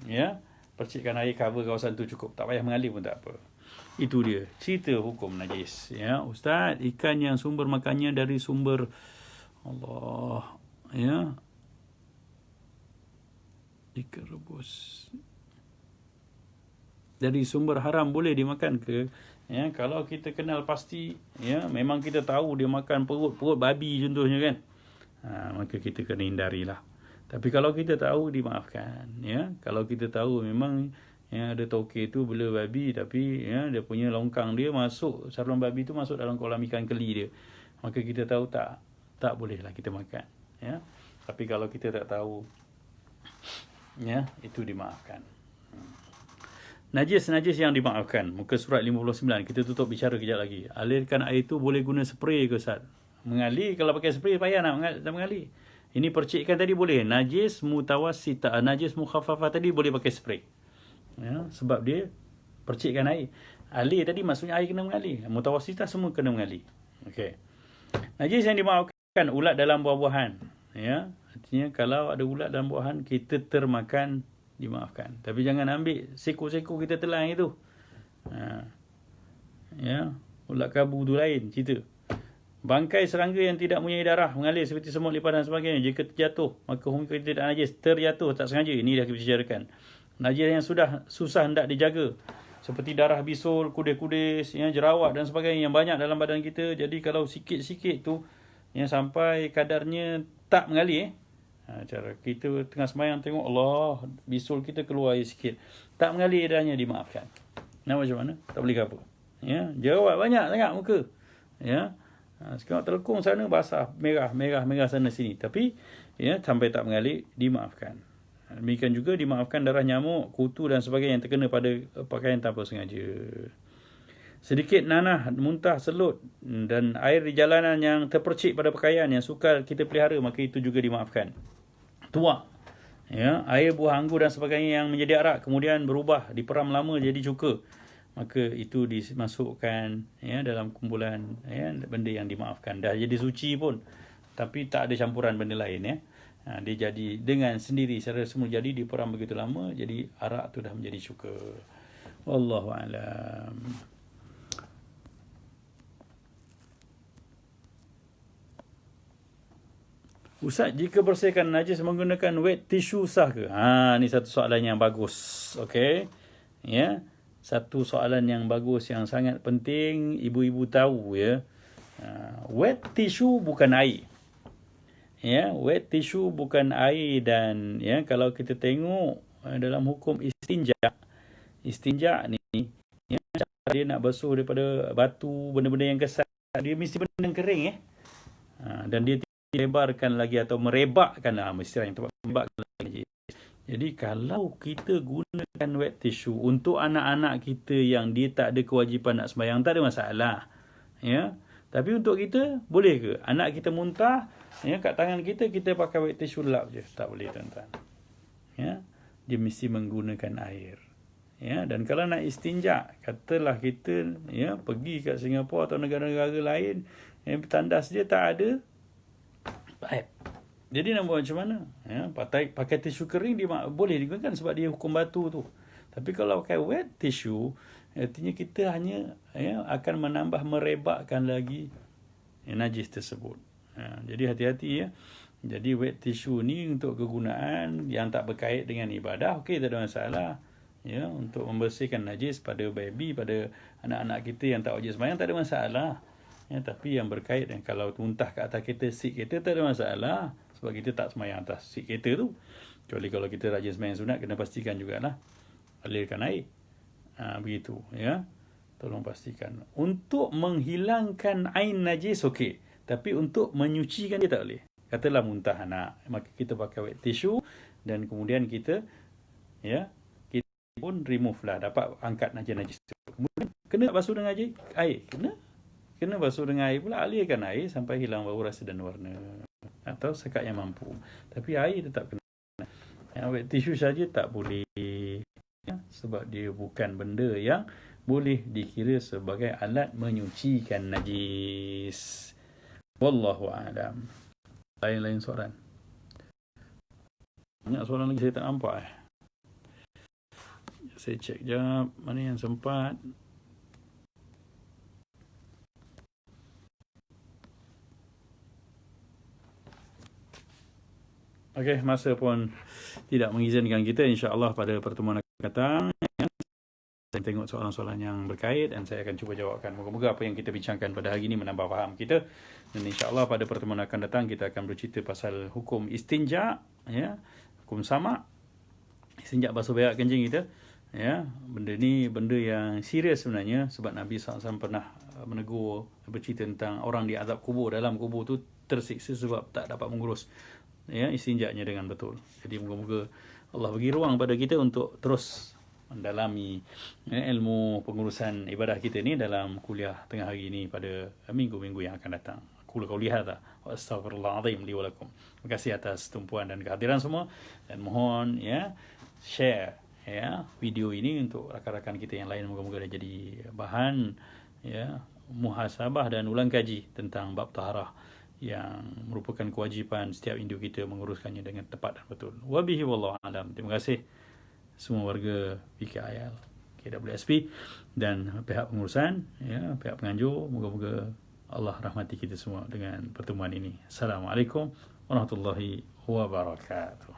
[SPEAKER 1] Ya, percikkan air, cover kawasan tu cukup. Tak payah mengalir pun tak apa. Itu dia cerita hukum najis. Ya, Ustaz, ikan yang sumber makannya dari sumber Allah, ya, ikan rebus dari sumber haram boleh dimakan ke? Ya, kalau kita kenal pasti, ya, memang kita tahu dia makan perut babi contohnya kan, maka kita kena hindarilah. Tapi kalau kita tahu, dimaafkan, ya. Kalau kita tahu memang, ya, ada tokek tu bela babi tapi, ya, dia punya longkang dia masuk, saluran babi tu masuk dalam kolam ikan keli dia, maka kita tahu tak bolehlah kita makan, ya. Tapi kalau kita tak tahu, ya, itu dimaafkan. Najis yang dimaafkan, muka surat 59. Kita tutup bicara kejap lagi. Alirkan air itu boleh guna spray ke Ustaz? Mengalir, kalau pakai spray payah nak mengalir. Ini percikkan tadi boleh. Najis mutawasitah, najis mukhaffafah tadi boleh pakai spray, ya, sebab dia percikkan air. Alir tadi maksudnya air kena mengalir. Mutawasitah semua kena mengalir. Okey. Najis yang dimaafkan, ulat dalam buah-buahan, ya. Artinya kalau ada ulat dalam buahan kita termakan, dimaafkan. Tapi jangan ambil seko-seko kita telan itu. Ya, ulat kabu tu lain cerita. Bangkai serangga yang tidak mempunyai darah mengalir seperti semut, lipas dan sebagainya, jika terjatuh maka hukum kita tidak najis. Terjatuh tak sengaja, ini dah kita bicarakan. Najis yang susah hendak dijaga, seperti darah bisul, kudis-kudis, ya, jerawat dan sebagainya yang banyak dalam badan kita. Jadi kalau sikit-sikit tu, yang sampai kadarnya tak mengalir, cara kita tengah sembahyang tengok Allah, bisul kita keluar air sikit, tak mengalir darahnya, dimaafkan. Nak macam mana? Tak boleh ke apa? Ya, jerawat banyak sangat muka. Ya. Sekarang telekung sana basah, merah sana sini. Tapi ya, sampai tak mengalir, dimaafkan. Demikian juga dimaafkan darah nyamuk, kutu dan sebagainya yang terkena pada pakaian tanpa sengaja. Sedikit nanah, muntah, selut dan air di jalanan yang terpercik pada pakaian yang sukar kita pelihara, maka itu juga dimaafkan. Tuak, ya, air buah anggur dan sebagainya yang menjadi arak kemudian berubah, diperam lama jadi cuka, maka itu dimasukkan ya dalam kumpulan ya benda yang dimaafkan. Dah jadi suci pun tapi tak ada campuran benda lain ya. Dia jadi dengan sendiri secara semula, jadi diperam begitu lama, jadi arak tu dah menjadi cuka. Wallahu alam. Ustaz, jika bersihkan najis menggunakan wet tissue sah ke? Ni satu soalan yang bagus. Okey. Ya. Satu soalan yang bagus, yang sangat penting ibu-ibu tahu ya. Wet tissue bukan air. Ya, wet tissue bukan air. Dan ya, kalau kita tengok dalam hukum istinja ni ya, dia nak basuh daripada batu, benda-benda yang kesat, dia mesti benda yang kering dan dia lebarkan lagi atau merebakkan mesti yang tempat merebakkan lagi. Jadi kalau kita gunakan wet tissue untuk anak-anak kita yang dia tak ada kewajipan nak sembahyang, tak ada masalah ya. Tapi untuk kita, boleh ke anak kita muntah ya kat tangan kita, kita pakai wet tissue lap je? Tak boleh tuan-tuan ya. Dia mesti menggunakan air ya. Dan kalau nak istinja, katalah kita ya pergi kat Singapura atau negara-negara lain yang tandas dia tak ada paip, jadi nak buat macam mana ya? Pakai tisu kering dia boleh digunakan sebab dia hukum batu tu. Tapi kalau pakai wet tissue, artinya kita hanya ya akan menambah merebakkan lagi najis tersebut jadi hati-hati ya. Jadi wet tissue ni untuk kegunaan yang tak berkait dengan ibadah, okey, tak ada masalah ya. Untuk membersihkan najis pada baby, pada anak-anak kita yang tak wajib sembahyang, tak ada masalah ya. Tapi yang berkait dengan kalau muntah kat atas kereta, seat kereta, tak ada masalah sebab kita tak sembahyang atas seat kereta tu. Kecuali kalau kita rajin sembahyang sunat, kena pastikan jugalah alirkan air. Begitu ya. Tolong pastikan. Untuk menghilangkan ain najis okey, tapi untuk menyucikan dia tak boleh. Katalah muntah anak, maka kita pakai wet tissue dan kemudian kita ya, kita pun remove lah, dapat angkat najis-najis tu. Kemudian kena basuh dengan air. Kena basuh dengan air pula, alirkan air sampai hilang bau, rasa dan warna, atau sekat yang mampu. Tapi air tetap kena. Wet tissue saja tak boleh ya, sebab dia bukan benda yang boleh dikira sebagai alat menyucikan najis. Wallahu a'lam. Lain-lain soalan. Banyak soalan lagi saya tak nampak Saya cek jap mana yang sempat. Okey, masa pun tidak mengizinkan kita. InsyaAllah pada pertemuan akan datang saya tengok soalan-soalan yang berkait dan saya akan cuba jawabkan. Moga-moga apa yang kita bincangkan pada hari ini menambah faham kita. Dan insya-Allah pada pertemuan akan datang kita akan bercerita pasal hukum istinja ya, hukum sama istinja basuh berak kencing kita ya. Benda ni benda yang serius sebenarnya, sebab Nabi SAW pernah menegur, bercerita tentang orang di azab kubur, dalam kubur tu tersiksa sebab tak dapat mengurus ya istinjanya dengan betul. Jadi moga-moga Allah bagi ruang pada kita untuk terus mendalami ilmu pengurusan ibadah kita ni dalam kuliah tengah hari ini pada minggu-minggu yang akan datang. Qul qawli hadza wa astaghfirullahal azim li wa lakum. Terima kasih atas tumpuan dan kehadiran semua, dan mohon ya share ya video ini untuk rakan-rakan kita yang lain, moga-moga dia jadi bahan ya muhasabah dan ulang kaji tentang bab taharah yang merupakan kewajipan setiap individu kita menguruskannya dengan tepat dan betul. Wabihi wallahu alam. Terima kasih semua warga PKIL, KWSP dan pihak pengurusan ya, pihak penganjur. Moga-moga Allah rahmati kita semua dengan pertemuan ini. Assalamualaikum warahmatullahi wabarakatuh.